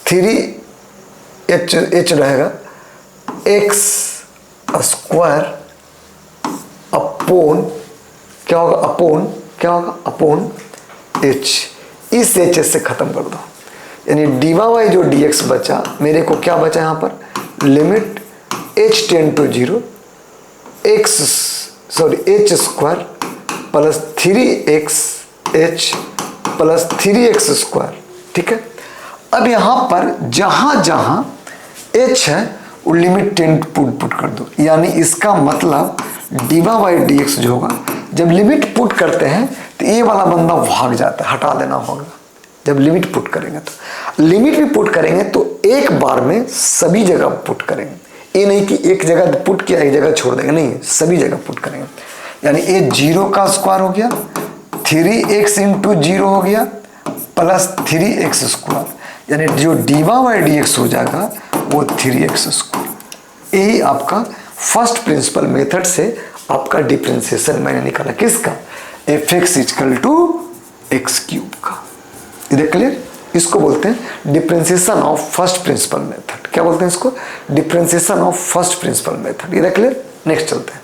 Speaker 1: 3h रहेगा एक्स स्क्वायर अपोन क्या होगा, upon क्या होगा, अपोन एच। इस एच से खत्म कर दो, यानी डी वाई जो डी एक्स बचा मेरे को, क्या बचा यहाँ पर limit h ten to 0 h square plus 3x h plus 3x square. ठीक है, अब यहाँ पर जहाँ जहाँ h है वो लिमिट 10 पुट कर दो, यानी इसका मतलब d y by d x जो होगा, जब लिमिट पुट करते हैं तो ये वाला बंदा भाग जाता है, हटा देना होगा। जब लिमिट पुट करेंगे तो लिमिट भी पुट करेंगे तो एक बार में सभी जगह पुट करेंगे, ये नहीं कि एक जगह पुट किया एक जगह छोड़ देंगे, नहीं, सभी जगह पुट करेंगे। यानी ये 0 का स्क्वायर हो गया, 3x इंटू 0 हो गया प्लस 3x स्क्वायर, यानी जो d y by d x हो जाएगा वो 3x स्क्वायर। यही आपका फर्स्ट प्रिंसिपल मेथड से आपका डिफरेंशिएशन मैंने निकाला, किसका, f x is equal to x cube का। इधर क्लियर, इसको बोलते हैं differentiation of first principle method. क्या बोलते हैं इसको, differentiation of first principle method. इधर क्लियर, नेक्स्ट चलते हैं।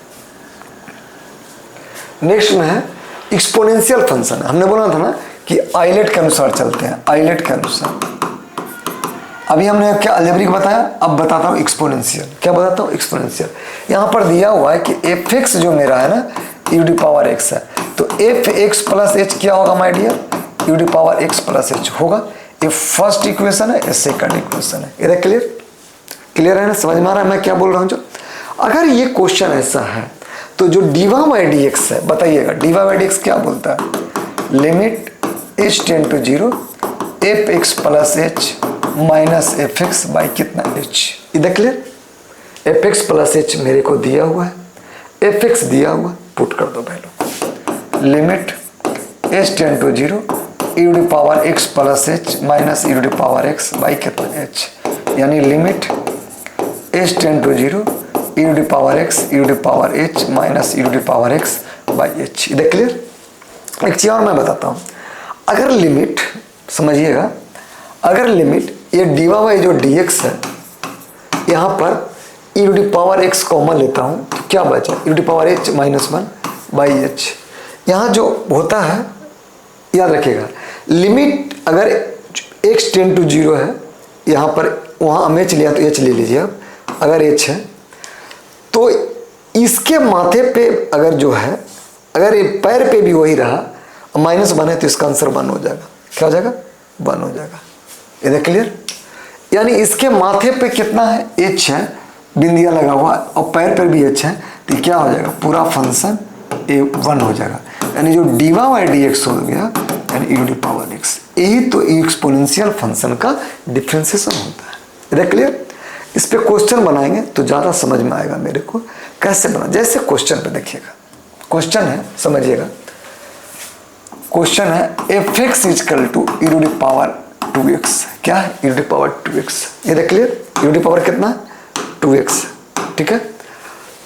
Speaker 1: नेक्स्ट में है एक्सपोनेंशियल फंक्शन। हमने बोला था ना कि आइलेट के अनुसार चलते हैं, आइलेट के अनुसार। अभी हमने क्या अलजेब्रिक बताया, अब बताता हूँ एक्सपोनेंशियल। क्या बताता हूँ, एक्सपोनेंशियल। यहाँ पर दिया हुआ है कि एफ एक्स जो मेरा है ना यू डी पावर एक्स है, तो एफ एक्स प्लस एच क्या होगा my dear, u d power x plus h होगा। ये फर्स्ट इक्वेशन है, ये सेकंड इक्वेशन है। इधर क्लियर, क्लियर है ना, समझ में आ रहा है मैं क्या बोल रहा हूँ। जो अगर ये क्वेश्चन ऐसा है तो जो d y by d x है, बताइएगा d y by d x क्या बोलता है, limit h ten to 0 f x plus h minus f x by कितना एच। इधर clear, f x plus h मेरे को दिया हुआ है, एफ एक्स दिया हुआ, पुट कर दो पहले, limit h ten to 0 u d power x plus h minus u d power x by कितना एच, यानी limit h ten to 0 u d power x u d power h minus u d power x by h. इधर clear. एक चीज़ और मैं बताता हूँ, अगर लिमिट समझिएगा, अगर लिमिट ये डी वाई जो डी एक्स है, यहाँ पर you d power x common लेता हूँ तो क्या बचा, you d power h minus 1 by H, यहाँ जो होता है याद रखिएगा, लिमिट अगर x टेंड टू 0 है, यहाँ पर वहाँ हम h लिया तो h ले लीजिए आप, अगर h है तो इसके माथे पे अगर जो है, अगर ये पैर पे भी वही रहा, -1 है तो इसका आंसर 1 हो जाएगा। क्या हो जाएगा? 1 हो जाएगा। ये क्लियर? यानी इसके माथे पे कितना है? h है, बिंदिया लगा हुआ, और पैर पर भी h है, तो क्या हो जाएगा? पूरा फंक्शन 1 हो जाएगा। यानी जो dy/dx हो गया यानी e⁻x, यही तो एक्सपोनेंशियल फंक्शन का डिफ्रेंसिएशन होता है। ये क्लियर? इस पे क्वेश्चन बनाएंगे तो ज़्यादा समझ में आएगा मेरे को कैसे बना। जैसे क्वेश्चन पे देखिएगा, क्वेश्चन है, समझिएगा, क्वेश्चन है f(x) = e⁻²x। क्या है? e⁻²x। ये देख क्लियर? e⁻ कितना है? 2x। ठीक है,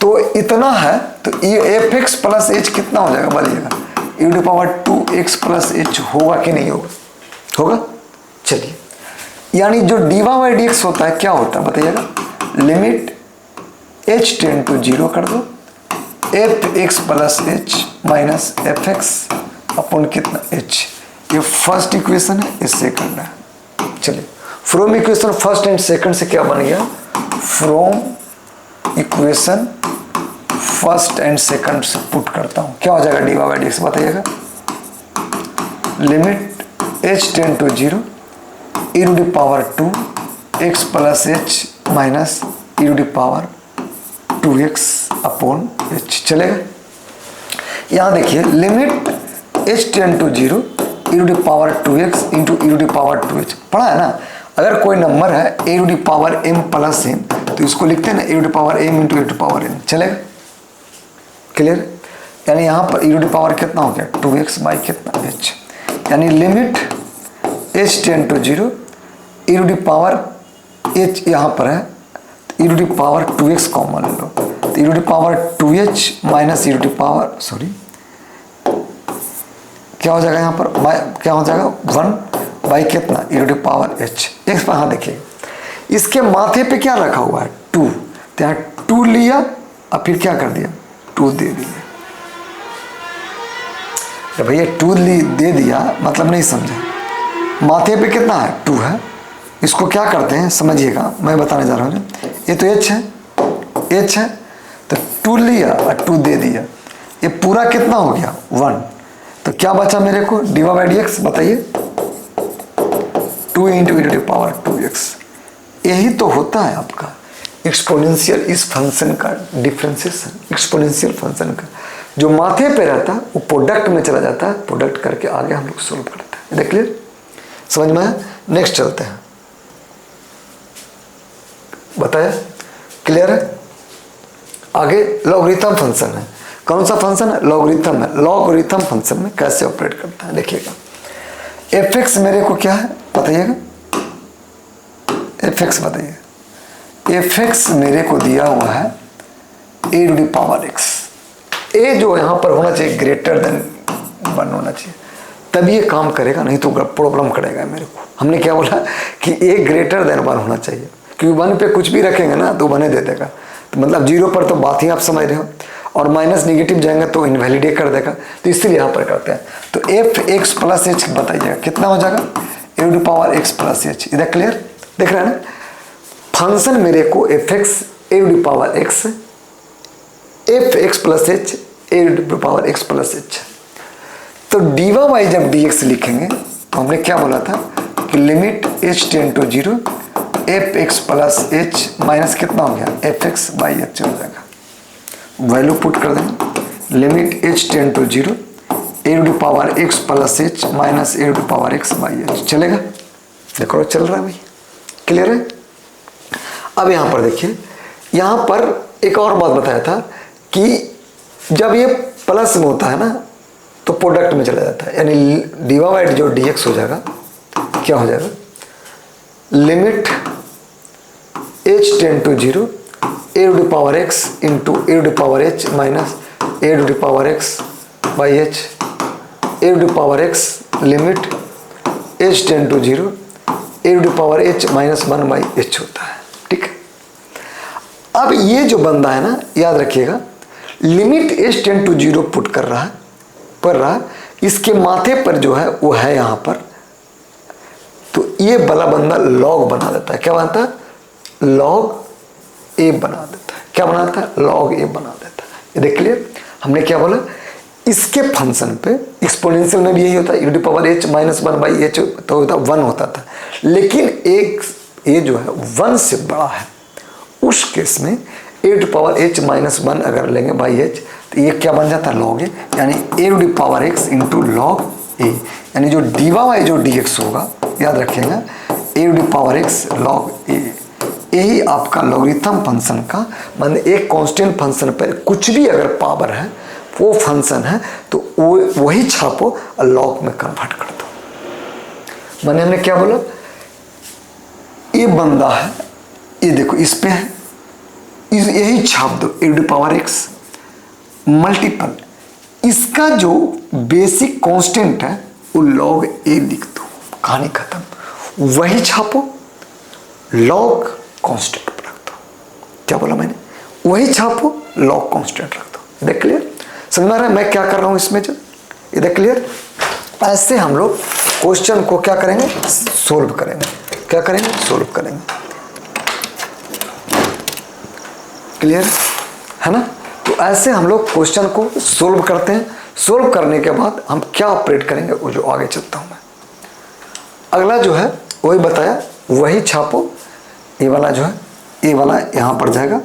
Speaker 1: तो इतना है तो f(x) + h कितना हो जाएगा? बोलिएगा, e⁻²x + h होगा कि नहीं होगा? होगा। चलिए, यानी जो dy/dx होता है क्या होता है बताइएगा? लिमिट h टेंड टू 0 कर दो, f(x) + h minus f(x) upon कितना? h। ये फर्स्ट इक्वेशन है, ये सेकंड है। चलिए, from equation first and second से क्या बन गया? From equation first and second से पुट करता हूं, क्या हो जाएगा dy/dx बताइएगा? Limit h tend to 0 e⁻²x + h minus e⁻²x upon h। चलेगा? यहाँ देखिए, limit h tend to 0 e⁻²x into e⁻²h पढ़ा है ना। अगर कोई नंबर है a⁻m + n तो इसको लिखते हैं ना a⁻m इंटू a⁻n। चलेगा? क्लियर? यानी यहाँ पर e⁻ कितना हो गया? 2x बाई कितना? h। यानी limit h tend to 0 e⁻h यहाँ पर है, e⁻2x कॉमन ले लो, तो e⁻2h माइनस सॉरी क्या हो जाएगा यहाँ पर? क्या हो जाएगा? 1 बाई कितना? e⁻h। एक बार हाँ देखिए, इसके माथे पे क्या रखा हुआ है? 2, तो यहाँ 2 लिया और फिर क्या कर दिया? 2 दे दिया। तो भैया 2 दे दिया मतलब नहीं समझा। माथे पे कितना है? 2 है। इसको क्या करते हैं समझिएगा, मैं बताने जा रहा हूँ। ये तो h है, h है, तो 2 लिया और 2 दे दिया, ये पूरा कितना हो गया? 1। तो क्या बचा मेरे को? dy/dx बताइए, 2 इंटू e⁻²x। यही तो होता है आपका एक्सपोनेंशियल, इस फंक्शन का डिफ्रेंसिएशन। एक्सपोनेंशियल फंक्शन का जो माथे पे रहता है वो प्रोडक्ट में चला जाता है, प्रोडक्ट करके आगे हम लोग सोल्व करते हैं। देख क्लियर? समझ में आया? नेक्स्ट चलते हैं। बताया? क्लियर है? आगे लॉगरिथम फंक्शन है। कौन सा फंक्शन है? लॉगरिथम है। लॉगरिथम फंक्शन में कैसे ऑपरेट करता है देखिएगा। f(x) मेरे को क्या है बताइएगा? f(x) बताइए। f(x) मेरे को दिया हुआ है a⁻x। a जो यहाँ पर होना चाहिए ग्रेटर देन 1 होना चाहिए, तभी ये काम करेगा, नहीं तो प्रॉब्लम करेगा मेरे को। हमने क्या बोला कि a ग्रेटर देन 1 होना चाहिए, क्योंकि 1 पे कुछ भी रखेंगे ना तो 1 दे देगा, तो मतलब 0 पर तो बात ही आप समझ रहे हो, और माइनस नेगेटिव जाएंगे तो इनवैलिडेट कर देगा, तो इसलिए यहाँ पर करते हैं। तो f(x) + h बताइएगा कितना हो जाएगा? a⁻x + h। इधर क्लियर? देख रहे हैं ना? फंक्शन मेरे को f(x) a⁻x, f(x + h a⁻x + h। तो dy जब dx लिखेंगे तो हमने क्या बोला था कि limit h tend to 0 f(x + h minus कितना हो गया? f(x/h) हो जाएगा। वैल्यू पुट कर देंगे, limit h tend to 0 a⁻x + h minus a⁻x/h। चलेगा? देखो चल रहा है भाई। क्लियर है? अब यहाँ पर देखिए, यहाँ पर एक और बात बताया था कि जब ये प्लस में होता है ना तो प्रोडक्ट में चला जाता है, यानी dy जो dx हो जाएगा क्या हो जाएगा? Limit h tend to 0 a⁻x into a⁻h minus a⁻x/h a⁻x limit h tend to 0 a⁻h minus 1/h होता है। ठीक है? अब ये जो बंदा है ना, याद रखिएगा, limit h tend to 0 put कर रहा है, पर रहा, इसके माथे पर जो है वो है यहाँ पर, तो ये वाला बंदा लॉग बना देता है। क्या बनाता है? लॉग ए बना देता है। क्या बनाता है? लॉग ए बना देता है। ये देख क्लियर? हमने क्या बोला, इसके फंक्शन पे एक्सपोनेंशियल में भी यही होता है, e to power h minus 1/h तो होता 1 होता था, लेकिन एक ये जो है 1 से बड़ा है, उस केस में e to power h minus 1 अगर लेंगे बाई h तो ये क्या बन जाता है? लॉग ए, यानी e to power x into log a, यानी जो डी वाई जो dx होगा, याद रखिएगा e to power x log a, यही आपका लॉगरिथम फंक्शन का, मतलब एक कांस्टेंट फंक्शन पर कुछ भी अगर पावर है वो फंक्शन है तो वही छापो और लॉग में कन्वर्ट कर दो। मैंने हमने क्या बोला, ये बंदा है, ये देखो इस पे है, यही छाप दो e to power x multiple, इसका जो बेसिक कांस्टेंट है वो लॉग ए लिख दो, कहानी खत्म। वही छापो, लॉग कांस्टेंट रख दो। क्या बोला मैंने? वही छापो, लॉग कांस्टेंट रख दो। देख क्लियर? समझ में आ रहा है मैं क्या कर रहा हूं इसमें? जो ये देख क्लियर? ऐसे हम लोग क्वेश्चन को क्या करेंगे? सोल्व करेंगे। क्या करेंगे? सोल्व करेंगे। क्लियर है ना? तो ऐसे हम लोग क्वेश्चन को सोल्व करते हैं। सोल्व करने के बाद हम क्या ऑपरेट करेंगे वो जो आगे चलता हूं मैं। अगला जो है वही बताया, वही छापो, ये वाला जो है, ये वाला यहाँ पर जाएगा,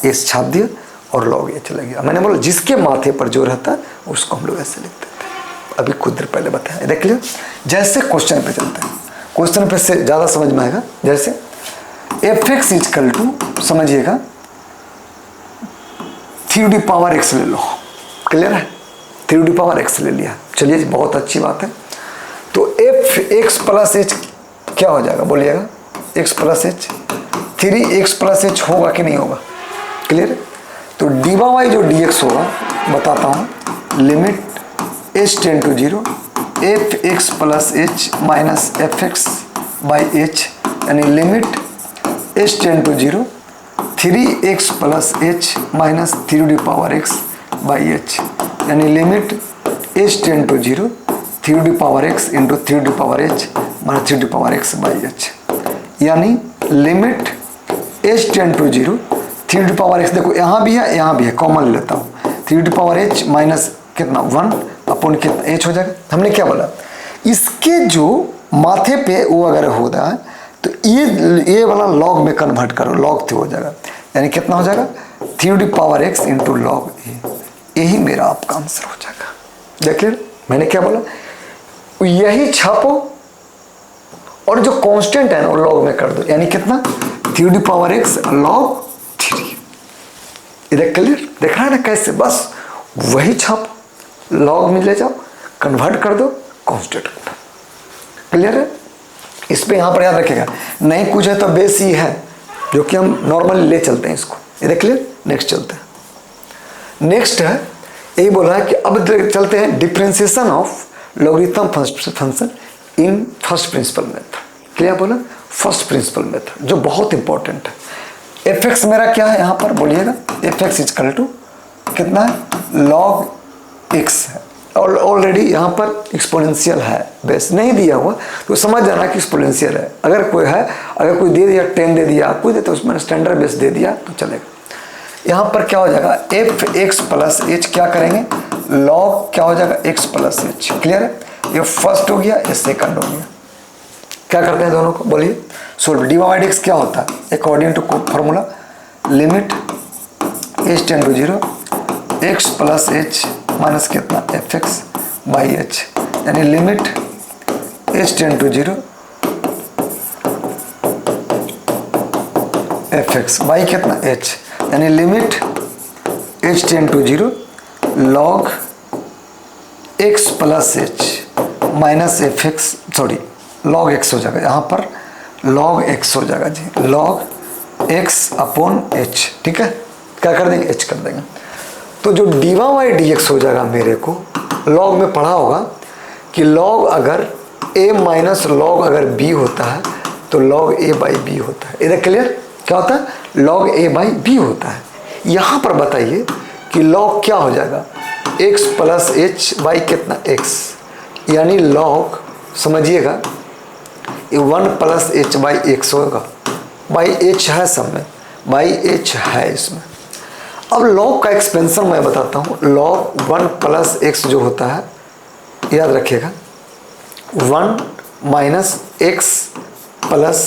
Speaker 1: एस छाप दिया और लॉग ये चला गया। मैंने बोला जिसके माथे पर जो रहता है उसको हम लोग ऐसे लिख देते हैं। अभी कुछ देर पहले बताया, देख लियो। जैसे क्वेश्चन पे चलते हैं, क्वेश्चन पे से ज़्यादा समझ में आएगा। जैसे एफ एक्स इजकल टू, समझिएगा 3 टू पावर x ले लो। क्लियर है? 3 टू पावर x ले लिया, चलिए बहुत अच्छी बात है। तो एफ एक्स प्लस एच क्या हो जाएगा? बोलिएगा x plus h, 3x plus h होगा कि नहीं होगा? क्लियर है? तो डी वाई जो डी एक्स होगा बताता हूँ, limit h tend to 0 f x plus h minus f x by h, यानी limit h tend to 0 3x plus h minus 3 to power x by h, यानी limit h tend to 0 3 to power x into 3 to power h minus 3 to power x by h, यानी limit h tend to 0 3 to power x, देखो यहाँ भी है यहाँ भी है, common लेता हूँ, 3 टू पावर h माइनस कितना 1 अपॉन कितना h हो जाएगा। हमने क्या बोला, इसके जो माथे पे वो अगर होता है तो ये वाला लॉग में कन्वर्ट करो, लॉग हो जाएगा, यानी कितना हो जाएगा 3 to power x into log a, यही मेरा आपका आंसर हो जाएगा। देखिए मैंने क्या बोला, यही छापो और जो कांस्टेंट है ना वो लॉग में कर दो, यानी कितना 3 टू पावर x लॉग 3। इधर क्लियर देख रहा है ना कैसे? बस वही छाप, लॉग में ले जाओ, कन्वर्ट कर दो कांस्टेंट को। क्लियर है? इस पे यहाँ पर याद रखिएगा, नहीं कुछ है तो बेस ही है, जो कि हम नॉर्मली ले चलते हैं इसको। इधर क्लियर? नेक्स्ट चलते हैं। नेक्स्ट है यही बोला है कि अब चलते हैं differentiation of logarithm function in first principle method. क्या बोला? फर्स्ट प्रिंसिपल मेथड, जो बहुत इंपॉर्टेंट है। एफ एक्स मेरा क्या है यहाँ पर बोलिएगा, एफ एक्स इजकल टू कितना है? लॉग एक्स है, और ऑलरेडी यहाँ पर एक्सपोनेंशियल है, बेस नहीं दिया हुआ तो समझ जाना कि एक्सपोनेंशियल है। अगर कोई है, अगर कोई दे दिया 10 दे दिया, कुछ दे तो उसमें स्टैंडर्ड बेस दे दिया तो चलेगा। यहाँ पर क्या हो जाएगा, एफ एक्स प्लस एच क्या करेंगे, लॉग क्या हो जाएगा एक्स प्लस एच। क्लियर है? ये फर्स्ट हो गया, ये सेकंड हो गया। क्या करते हैं दोनों को बोलिए, solve. D y d x क्या होता है according to formula, limit h tend to 0 x plus h minus कितना एफ एक्स बाई एच, यानी limit h tend to 0 f x by कितना एच, यानी limit h tend to 0 log x plus h minus f x, sorry log x हो जाएगा, यहाँ पर log x हो जाएगा जी, लॉग एक्स अपॉन एच। ठीक है? क्या कर देंगे, एच कर देंगे। तो जो डी वाई डी एक्स हो जाएगा, मेरे को लॉग में पढ़ा होगा कि लॉग अगर ए माइनस लॉग अगर बी होता है तो लॉग ए बाई बी होता है। इधर क्लियर? क्या होता है? लॉग ए बाई बी होता है। यहाँ पर बताइए कि लॉग क्या हो जाएगा, एक्स प्लस एच बाई कितना एक्स, यानी लॉग समझिएगा ये 1 प्लस एच बाई एक्स होगा, बाई एच है सब में, बाई एच है इसमें। अब लॉग का एक्सपेंशन मैं बताता हूँ। लॉग 1 प्लस एक्स जो होता है याद रखिएगा 1 minus x plus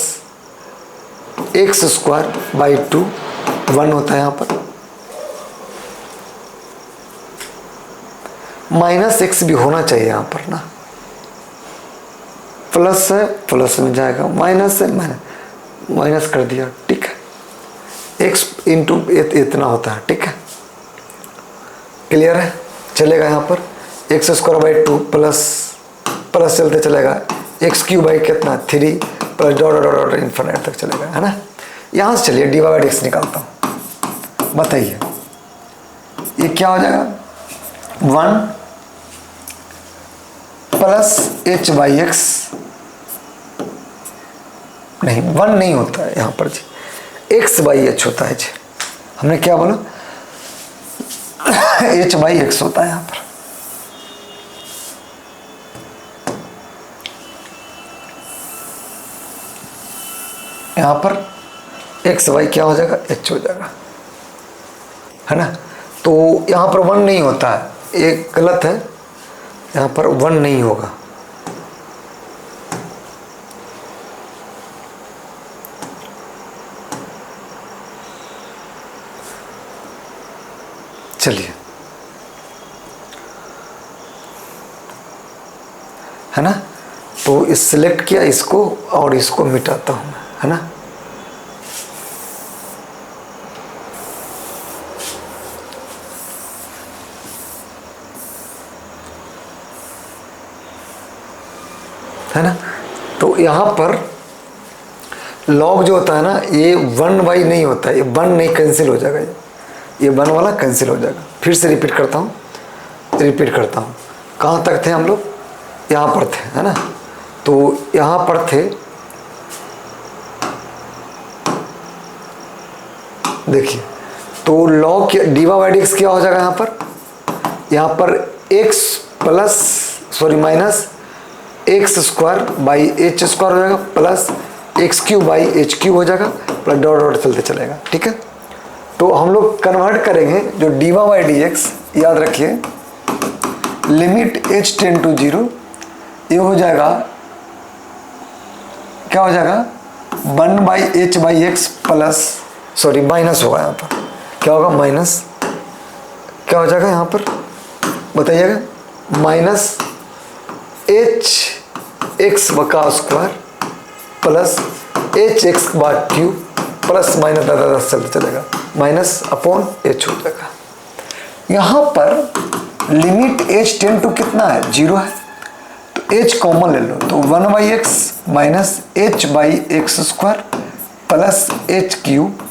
Speaker 1: x square by 2 1 होता है यहाँ पर, माइनस एक्स भी होना चाहिए यहाँ पर ना, प्लस है प्लस में जाएगा, माइनस है माइनस कर दिया, ठीक है। एक्स इंटू इतना होता है, ठीक है, क्लियर है, चलेगा यहाँ पर x square by 2 plus plus चलते चलेगा एक्स क्यू बाई कितना 3 plus dot dot dot infinite तक चलेगा, है ना। यहाँ से चलिए डी बाई एक्स निकालता हूँ, बताइए ये क्या हो जाएगा 1 प्लस एच बाई एक्स, नहीं 1 नहीं होता है यहाँ पर जी, एक्स बाई एच होता है जी, हमने क्या बोला एच बाई एक्स होता है यहाँ पर। यहाँ पर एक्स बाई क्या हो जाएगा एच हो जाएगा, है ना। तो यहाँ पर 1 नहीं होता है, एक गलत है, यहाँ पर 1 नहीं होगा। चलिए, है ना, तो इस सिलेक्ट किया इसको और इसको मिटाता हूं मैं, है ना। है ना, तो यहाँ पर लॉग जो होता है ना ये 1 बाई नहीं होता है, ये 1 नहीं कैंसिल हो जाएगा, ये 1 वाला कैंसिल हो जाएगा। फिर से रिपीट करता हूँ कहाँ तक थे हम लोग, यहाँ पर थे, है ना। तो यहाँ पर थे, देखिए तो log D by d x क्या हो जाएगा यहाँ पर x plus sorry minus x square by H square हो जाएगा plus x Q by H Q हो जाएगा प्लस डॉट डॉट चलते चलेगा, ठीक है। तो हम लोग कन्वर्ट करेंगे जो डी बाई डी एक्स, याद रखिए लिमिट एच टेंड टू 0, ये हो जाएगा क्या हो जाएगा 1 by H by x plus sorry minus होगा यहाँ पर, क्या होगा माइनस, क्या हो जाएगा यहाँ पर बताइएगा माइनस एच एक्स का स्क्वायर प्लस एच एक्स बार क्यू प्लस माइनस दादा चलते चलेगा माइनस अपॉन एच हो जाएगा। यहाँ पर लिमिट एच टेंड टू कितना है 0 है, तो एच कॉमन ले लो, तो 1 by x minus h by x square plus h cube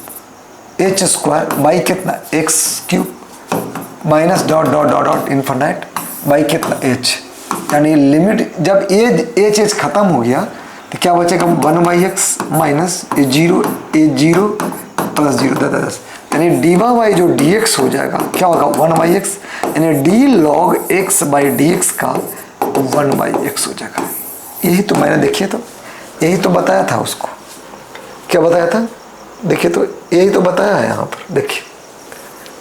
Speaker 1: h square by कितना x cube minus dot dot dot dot infinite by कितना एच, यानी लिमिट जब एच एच खत्म हो गया तो क्या बचेगा 1 by x minus a zero plus 0 10, यानी डी बाई जो डी एक्स हो जाएगा क्या होगा 1 बाई एक्स, यानी d log x by d x का 1 बाई एक्स हो जाएगा। यही तो मैंने देखिए तो यही तो बताया था उसको, क्या बताया था देखिए, तो यही तो बताया है यहाँ पर, देखिए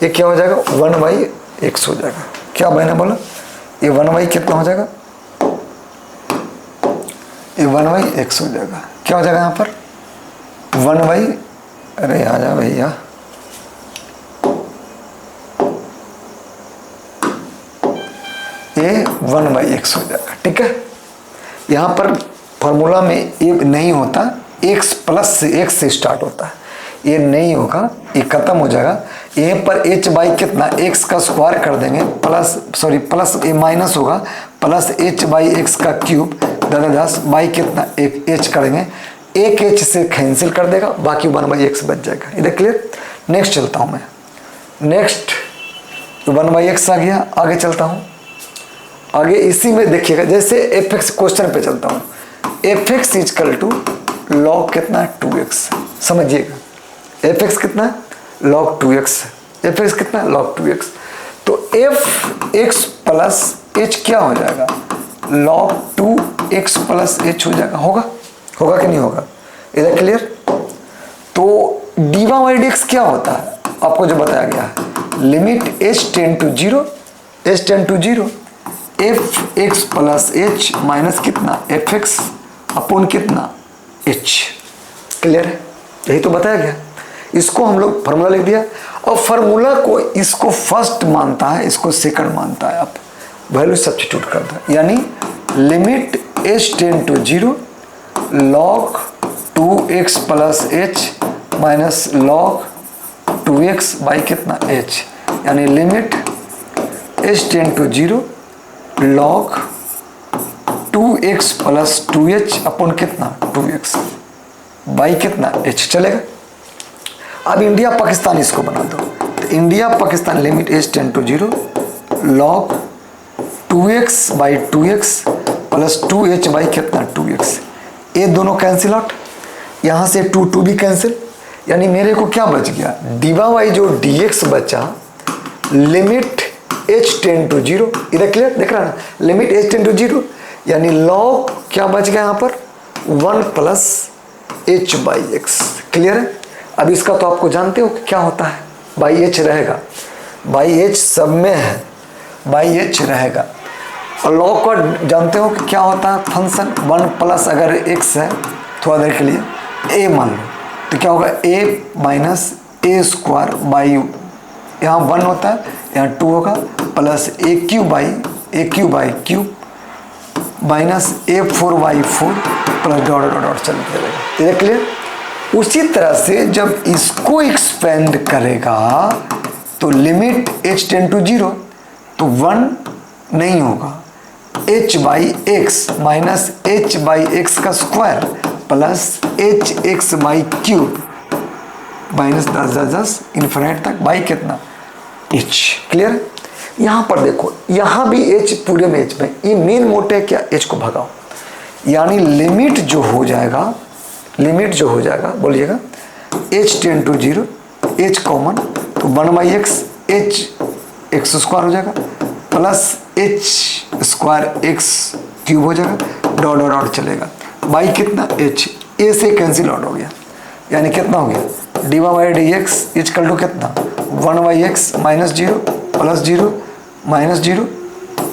Speaker 1: ये क्या हो जाएगा 1 बाई एक्स हो जाएगा, क्या मैंने बोला ये 1 बाई कितना हो जाएगा, ये 1 बाई एक्स हो जाएगा, क्या हो जाएगा यहाँ पर 1 बाई, अरे आ जा भैया ये 1 बाई एक्स हो जाएगा, ठीक है। यहाँ पर फॉर्मूला में ये नहीं होता, एक्स प्लस से एक्स से स्टार्ट होता है, ये नहीं होगा, ये खत्म हो जाएगा। यहीं पर एच बाई कितना एक्स का स्क्वायर कर देंगे प्लस ये माइनस होगा प्लस एच बाई एक्स का क्यूब 10 बाई कितना एक एच करेंगे, एक एच से कैंसिल कर देगा, बाकी 1 बाई एक्स बच जाएगा। इधर क्लियर। नेक्स्ट चलता हूँ मैं, नेक्स्ट 1 बाई एक्स आ गया, आगे चलता हूँ। आगे इसी में देखिएगा जैसे एफ एक्स क्वेश्चन पे चलता हूँ, f x is equal to log कितना 2x, समझिएगा एफ एक्स कितना लॉग 2x, एफ एक्स कितना लॉग 2x। तो एफ एक्स प्लस एच क्या हो जाएगा, log 2x प्लस एच हो जाएगा। होगा कि नहीं होगा, इधर क्लियर। तो डीवा बाई डी एक्स क्या होता है, आपको जो बताया गया है, limit h ten to zero f x plus h minus कितना एफ एक्स अपॉन कितना एच। क्लियर है, यही तो बताया गया। इसको हम लोग फार्मूला लिख दिया, और फार्मूला को इसको फर्स्ट मानता है, इसको सेकंड मानता है, आप वैल्यू सब्स्टिट्यूट करता है, यानी limit h ten to zero log 2x plus h minus log 2x by कितना h, यानी limit h tend to zero log 2x plus 2h upon कितना 2x बाई कितना h। चलेगा। अब इंडिया पाकिस्तान इसको बना दो, तो India Pakistan limit h tend to zero log 2x by 2x plus 2h by कितना 2x। ये दोनों कैंसिल आउट, यहाँ से 2 भी कैंसिल, यानी मेरे को क्या बच गया, डीवा वाई जो dx बचा limit h tend to zero, इधर क्लियर देख रहा ना, limit h tend to zero, यानी log क्या बच गया यहाँ पर 1 plus h by x. Clear है। अब इसका तो आपको जानते हो क्या होता है, बाई एच रहेगा, बाई एच सब में है, बाई एच रहेगा। और लॉग को जानते हो कि क्या होता है, फंक्शन 1 प्लस अगर x है थोड़ा देर के लिए a मान लो, तो क्या होगा a minus A square by, यहाँ 1 होता है, यहाँ 2 होगा, plus A cube by cube minus a4/4 plus dot dot dot चलते रहेगा। ये क्लियर। उसी तरह से जब इसको एक्सपेंड करेगा तो limit h tend to zero, तो 1 नहीं होगा, h by x minus h by x का square plus h x by cube minus 10 infinite तक बाई कितना h। क्लियर। यहाँ पर देखो, यहाँ भी h पूरे में h में, ये मेन मोटे है क्या, h को भगाओ, यानी लिमिट जो हो जाएगा बोलिएगा h tend to zero, h common, तो 1 by x h x square हो जाएगा plus h square x cube हो जाएगा, डॉट डॉट डॉट चलेगा, बाई कितना h, a से कैंसिल आउट हो गया, यानी कितना हो गया d y d x is equal to कितना 1 by x minus zero plus zero minus zero,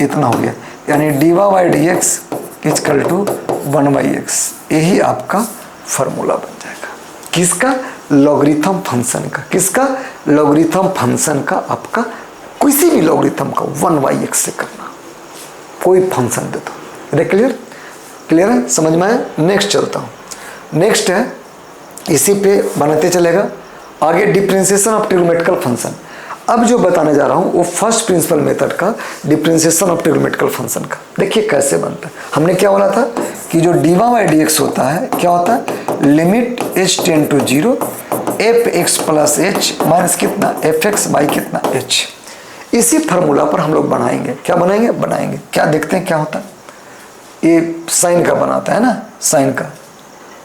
Speaker 1: इतना हो गया, यानी d y d x is equal to 1 by x. यही आपका फार्मूला बन जाएगा, किसका, लॉगरिथम फंक्शन का। किसका, लॉगरिथम फंक्शन का, आपका किसी भी लॉगरिथम का 1 बाई एक्स से करना, कोई फंक्शन दे दो। अरे क्लियर है, समझ में आया। नेक्स्ट चलता हूँ, नेक्स्ट है, इसी पे बनाते चलेगा आगे, डिफरेंशिएशन ऑफ ट्रिग्नोमेट्रिकल फंक्शन। अब जो बताने जा रहा हूँ वो फर्स्ट प्रिंसिपल मेथड का डिफरेंशिएशन ऑफ ट्रिग्नोमेट्रिकल फंक्शन का। देखिए कैसे बनता है। हमने क्या बोला था कि जो डीवा बाई डी एक्स होता है क्या होता है, limit h ten to zero f x plus h minus कितना एफ एक्स बाई कितना एच। इसी फार्मूला पर हम लोग बनाएंगे, क्या बनाएंगे क्या देखते हैं क्या होता है। ये साइन का बनाता है ना, साइन का,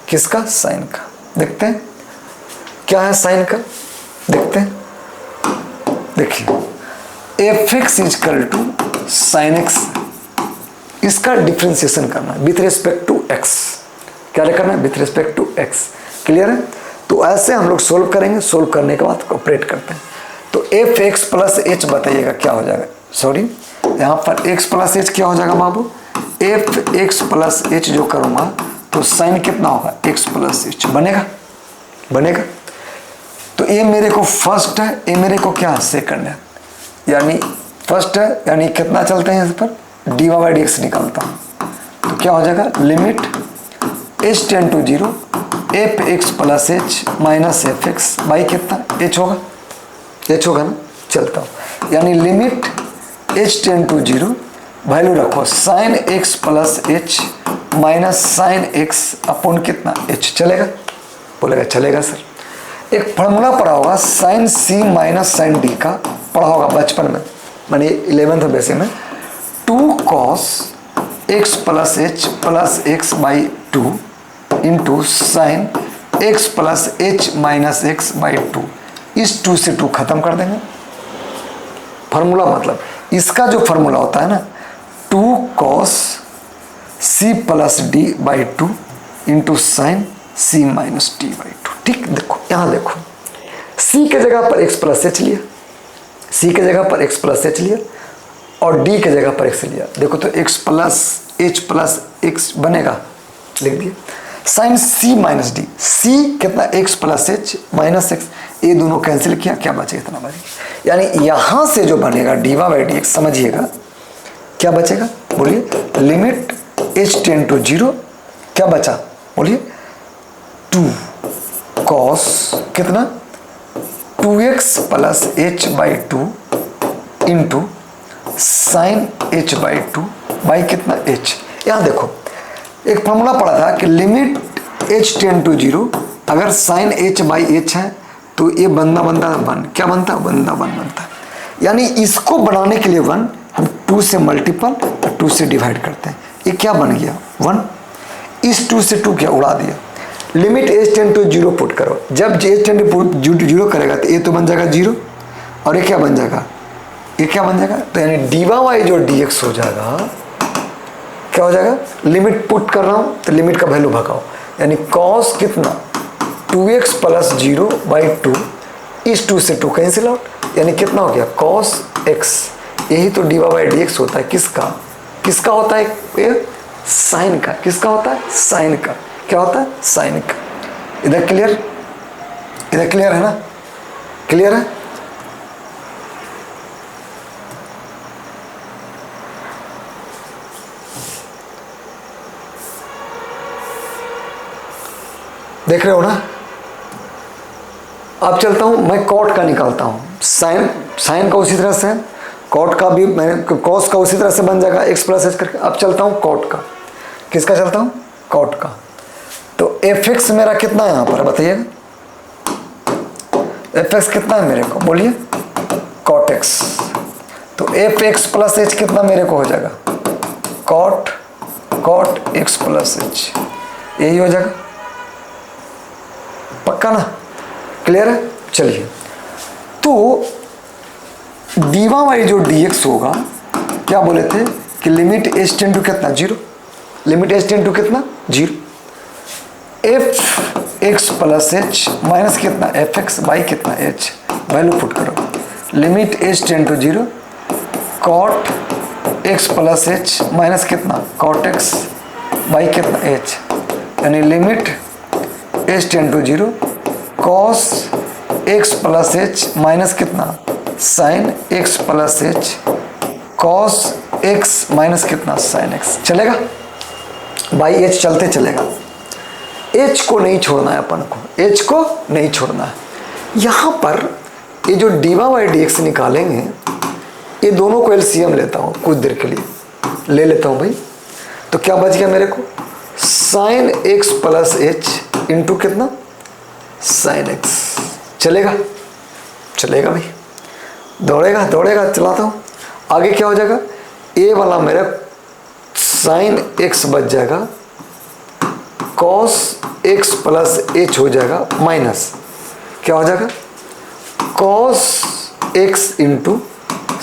Speaker 1: किसका, साइन का। देखते हैं क्या है साइन का, देखते हैं। देखिए f x is equal to sine x, इसका डिफ्रेंसिएशन करना है विथ रिस्पेक्ट टू एक्स। क्या करना है, with respect to x. Clear है। तो ऐसे हम लोग सोल्व करेंगे, सोल्व करने के बाद ऑपरेट करते हैं। तो एफ एक्स प्लस एच बताइएगा क्या हो जाएगा, सॉरी यहाँ पर एक्स प्लस एच क्या हो जाएगा बाबू, एफ एक्स प्लस एच जो करूँगा तो साइन कितना होगा, एक्स प्लस एच बनेगा। तो ये मेरे को फर्स्ट है, ये मेरे को क्या सेकंड है, यानी फर्स्ट है, यानी कितना चलते हैं इस पर, d y by d x निकालता हूँ तो क्या हो जाएगा, limit h ten to zero f x plus h minus f x by कितना एच होगा ना। चलता हूँ, यानी limit h ten to zero, value रखो sine x plus h minus sine x upon कितना एच। चलेगा, बोलेगा चलेगा सर। एक फार्मूला पढ़ा होगा साइन सी माइनस साइन डी का, पढ़ा होगा बचपन में, मैंने 11th बेसिक में, 2 cos x plus h plus x by 2 into sign x plus h minus x by 2। इस 2 से 2 खत्म कर देंगे, फार्मूला मतलब इसका जो फार्मूला होता है ना 2 cos c plus D by 2 into sign c minus D by 2। ठीक, देखो यहाँ देखो c के जगह पर x प्लस एच लिया, c के जगह पर x प्लस एच लिया और d के जगह पर x लिया। देखो तो x plus h plus x बनेगा, लिख दिया। Sine c minus d, c कितना x plus h minus x, ये दोनों कैंसिल किया, क्या बचेगा? इतना बचेगा। यानी यहां से जो बनेगा dy बाई डी एक्स, समझिएगा क्या बचेगा, बोलिए। लिमिट h टेंड टू 0, क्या बचा बोलिए? 2 cos कितना 2x plus h by 2 into sign h by 2 by कितना h। यहाँ देखो एक फॉर्मूला पढ़ा था कि लिमिट h टेंड टू 0, अगर साइन h बाई h है तो ये बंदा वन, क्या बनता है? बंदा वन बनता है। यानी इसको बनाने के लिए 1 हम 2 से मल्टीपल और 2 से डिवाइड करते हैं, ये क्या बन गया 1। इस 2 से 2 क्या उड़ा दिया। Limit h tend to 0 put करो, जब h टेंड टू 0 करेगा तो ये तो बन जाएगा 0 और ये क्या बन जाएगा, ये क्या बन जाएगा? तो यानी डी वाई जो dx हो जाएगा, क्या हो जाएगा? लिमिट पुट कर रहा हूं तो लिमिट का वैल्यू भगाओ, यानी cos कितना 2x प्लस 0 बाई 2, इस 2 से 2 कैंसिल आउट, यानी कितना हो गया cos x। यही तो डी वाई डी एक्स होता है, किसका? किसका होता है? ये साइन का। किसका होता है? साइन का। क्या होता है? साइन का। इधर क्लियर, इधर क्लियर है ना? क्लियर है? देख रहे हो ना? अब चलता हूं मैं कॉट का निकालता हूं। साइन का उसी तरह से, कॉट का भी मैंने कॉस का उसी तरह से बन जाएगा x प्लस एच करके। अब चलता हूं कॉट का। किसका चलता हूं? कॉट का। तो एफ एक्स मेरा कितना है यहां पर बताइएगा? एफ एक्स कितना है मेरे को, बोलिए? Cot x. तो एफ एक्स प्लस एच कितना मेरे को हो जाएगा? कॉट एक्स प्लस एच, यही हो जाएगा। पक्का ना? क्लियर है? चलिए, तो डीवा वाई जो dx होगा, क्या बोले थे कि लिमिट h टेंड टू कितना 0, लिमिट h टेंड टू कितना 0, f x plus h minus कितना एफ एक्स बाई कितना h, वैल्यू पुट करो। Limit h tend to 0 cot x plus h minus कितना कॉट एक्स बाई कितना h, यानी limit h tend to 0 cos x plus h minus कितना sine x plus h cos x minus कितना sine x। चलेगा? By h चलते चलेगा। h को नहीं छोड़ना है अपन को, h को नहीं छोड़ना है। यहां पर ये जो डीवा बाई डी एक्स निकालेंगे, ये दोनों को एलसीएम लेता हूं कुछ देर के लिए, ले लेता हूं भाई। तो क्या बच गया मेरे को? Sine x plus h into कितना साइन x। चलेगा? चलेगा भाई, दौड़ेगा दौड़ेगा, चलाता हूँ। आगे क्या हो जाएगा? ए वाला मेरा साइन x बच जाएगा, cos x प्लस एच हो जाएगा माइनस क्या हो जाएगा? cos x into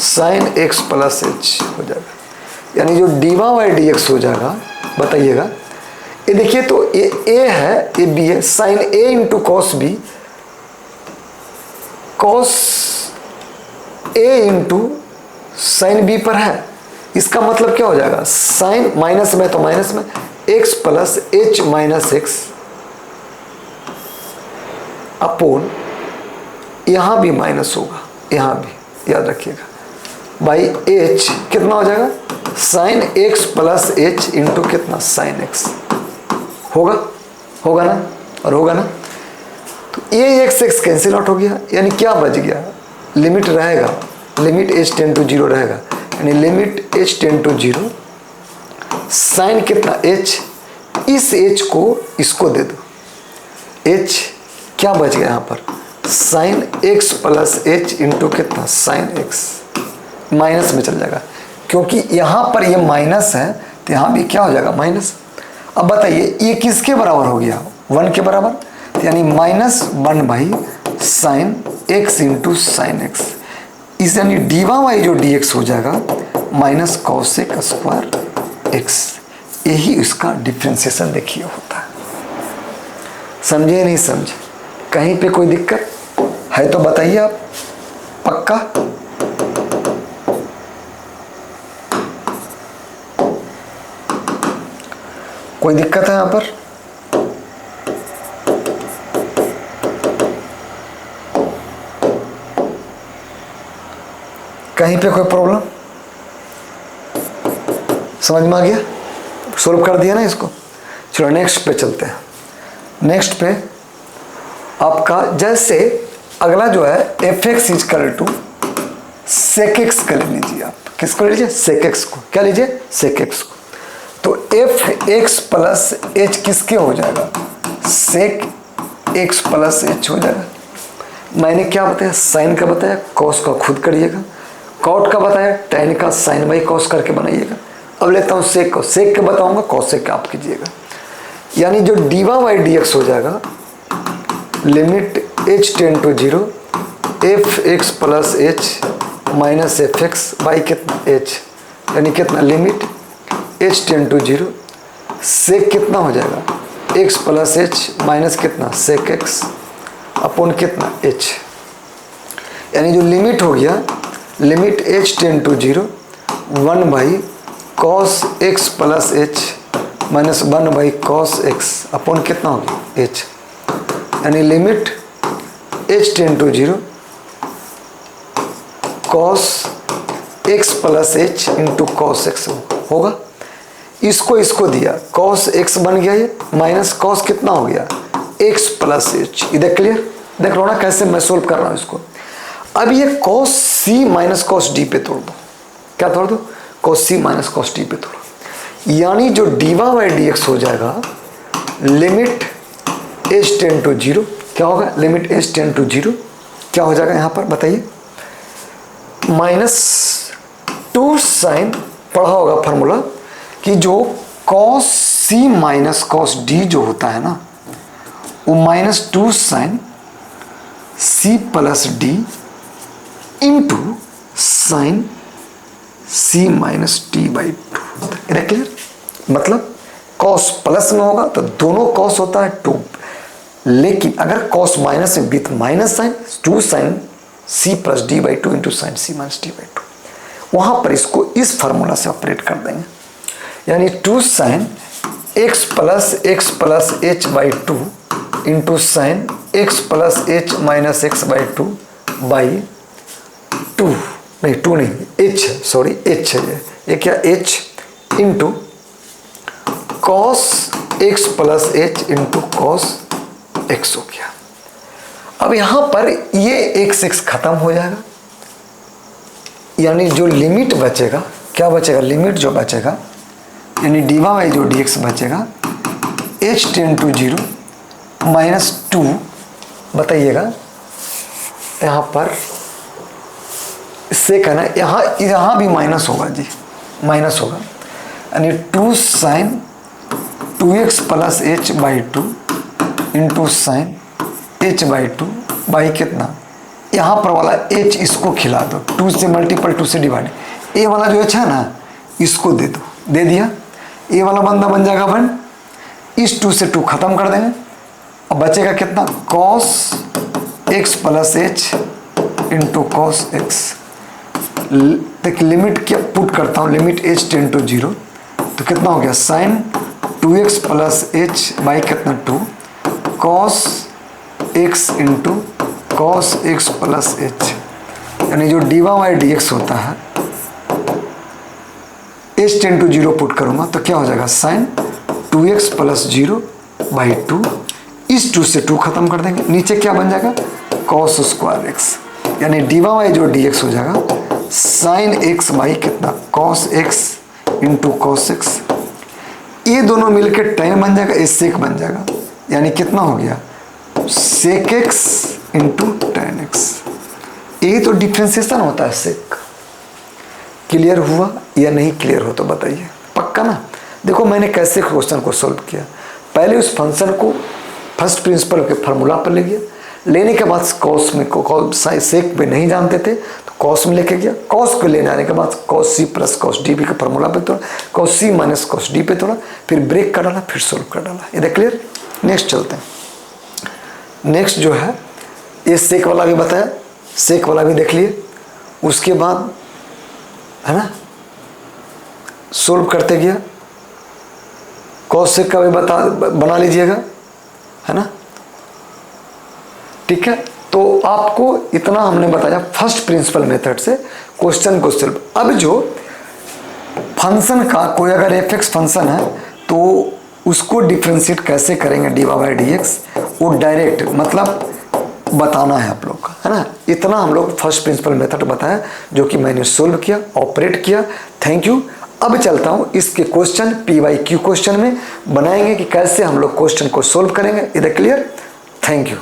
Speaker 1: sine x plus H हो जाएगा। यानी जो डीवा बाई डी एक्स हो जाएगा, बताइएगा। ये देखिए तो ये a है, ये b है, sine a into cos b, cos a into sine b पर है। इसका मतलब क्या हो जाएगा? साइन माइनस में तो माइनस में x plus h minus x upon, यहां भी माइनस होगा, यहां भी याद रखिएगा, बाई h कितना हो जाएगा? Sine x plus h into कितना साइन x। होगा? होगा ना? और होगा ना? तो ये एक्स एक्स कैंसिल आउट हो गया, यानी क्या बच गया? लिमिट रहेगा, लिमिट h टेंड टू 0 रहेगा, यानी limit h tend to 0 sine कितना h, इस h को इसको दे दो, h क्या बच गया यहाँ पर? Sine x plus h into कितना साइन x। माइनस में चल जाएगा, क्योंकि यहाँ पर ये माइनस है तो यहाँ भी क्या हो जाएगा? माइनस। अब बताइए ये किसके बराबर हो गया? 1 के बराबर, तो यानी -1 by sine x into sine x. इस यानी डीवा वाई जो डी एक्स हो जाएगा माइनस कॉसेक स्क्वायर एक्स, यही इसका डिफ्रेंसिएशन देखिए होता है। समझे नहीं समझे? कहीं पे कोई दिक्कत है तो बताइए आप, पक्का? कोई दिक्कत है यहां पर? कहीं पे कोई प्रॉब्लम? समझ में आ गया? सोल्व कर दिया ना इसको। चलो नेक्स्ट पे चलते हैं। नेक्स्ट पे आपका जैसे अगला जो है एफ एक्स इज कल टू सेक एक्स का ले लीजिए आप। किसको ले लीजिए? सेक एक्स को। क्या लीजिए? सेक एक्स को। तो एफ एक्स प्लस एच किसके हो जाएगा? सेक एक्स प्लस एच हो जाएगा। मैंने क्या बताया? साइन का बताया, कॉस का खुद करिएगा। कॉट का बताया, टेन का साइन बाई कॉस करके बनाइएगा। अब लेता हूँ सेक को। सेक के बताऊंगा, कॉस सेक आप कीजिएगा। यानी जो डीवा बाई डी एक्स हो जाएगा limit h ten to zero f x plus h minus f x by कितना? एच, यानी कितना? Limit h ten to zero sec कितना हो जाएगा? एक्स प्लस एच माइनस कितना? सेक एक्स अपॉन कितना? एच। यानी जो लिमिट हो गया limit h ten to zero 1 by cos x plus h minus 1 by cos x upon कितना हो गया? एच। यानी limit h ten to zero cos x plus h into cos x होगा। इसको दिया, कॉस एक्स बन गया ये, माइनस कॉस कितना हो गया? X plus H. इधर क्लियर? देख लो ना कैसे मैं सोल्व कर रहा हूँ इसको। अब ये cos C minus cos D पे तोड़ दो। क्या तोड़ दो? Cos C minus cos D पे तोड़ो। यानी जो डीवा बाई डी एक्स हो जाएगा limit h ten to zero, क्या होगा? Limit h ten to zero क्या हो जाएगा यहाँ पर बताइए? माइनस 2 साइन, पढ़ा होगा फॉर्मूला कि जो cos C minus cos D जो होता है ना वो minus 2 sine C plus D into sine C minus D by 2। इधर क्लियर? मतलब कॉस प्लस में होगा तो दोनों कॉस होता है 2, लेकिन अगर कॉस माइनस में with minus sine 2 sine C plus D by 2 into sine C minus D by 2, वहां पर इसको इस फार्मूला से ऑपरेट कर देंगे। यानी 2 sign x plus h by 2 into sign x plus h minus x by 2 by 2, नहीं 2 नहीं, एच है, सॉरी एच है ये क्या? H into cos x plus h into cos x हो गया। अब यहां पर ये x खत्म हो जाएगा, यानी जो लिमिट बचेगा, क्या बचेगा? लिमिट जो बचेगा यानी डीवा बाई जो डी एक्स बचेगा h ten to zero minus 2, बताइएगा यहाँ पर इससे कहना यहाँ भी माइनस होगा जी, माइनस होगा। यानी 2 sine 2x plus h by 2 into sine h by 2 by कितना? यहाँ पर वाला h इसको खिला दो, 2 से मल्टीपल 2 से डिवाइड, ए वाला जो h है ना इसको दे दो। दे दिया, ए वाला बंदा बन जाएगा 1, इस 2 से 2 खत्म कर देंगे। अब बचेगा कितना? Cos x plus h into cos x. देख लिमिट क्या पुट करता हूँ, limit h ten to zero तो कितना हो गया? Sign 2x plus h by कितना? 2 cos x into cos x plus h. यानी जो डीवा बाई डी एक्स होता है h ten to zero put करूंगा तो क्या हो जाएगा? Sign 2x plus zero by 2, इस 2 से 2 खत्म कर देंगे, नीचे क्या बन जाएगा? Cos square x. यानी डीवा बाई जो डी एक्स हो जाएगा साइन एक्स बाई कितना? Cos x into cos x. ये दोनों मिलकर टेन बन जाएगा, ये सेक बन जाएगा। यानी कितना हो गया? Sec x into tan x. यही तो डिफ्रेंसिएशन होता है सेक। क्लियर हुआ या नहीं क्लियर हो तो बताइए, पक्का ना? देखो मैंने कैसे क्वेश्चन को सॉल्व किया। पहले उस फंक्शन को फर्स्ट प्रिंसिपल के फार्मूला पर ले गया, लेने के बाद कॉस में सेक में नहीं जानते थे तो कॉस में लेके गया, कॉस को लेने आने के बाद cos C plus cos D B का फॉर्मूला पे तोड़ा, cos C minus cos D पे तोड़ा, फिर ब्रेक कर डाला, फिर सोल्व कर डाला। ये क्लियर। नेक्स्ट चलते हैं। नेक्स्ट जो है ये सेक वाला भी बताया, सेक वाला भी देख लिए। उसके बाद है ना सोल्व करते गया, कॉस सेक का भी बना लीजिएगा, है ना। ठीक है, तो आपको इतना हमने बताया फर्स्ट प्रिंसिपल मेथड से क्वेश्चन को सॉल्व। अब जो फंक्शन का कोई अगर एफ एक्स फंक्शन है तो उसको डिफ्रेंशिएट कैसे करेंगे d y by d x, वो डायरेक्ट मतलब बताना है आप लोग का, है ना। इतना हम लोग फर्स्ट प्रिंसिपल मेथड बताया जो कि मैंने सोल्व किया, ऑपरेट किया। Thank you. अब चलता हूँ इसके क्वेश्चन PYQ क्वेश्चन में बनाएंगे कि कैसे हम लोग क्वेश्चन को सोल्व करेंगे। इधर क्लियर। Thank you.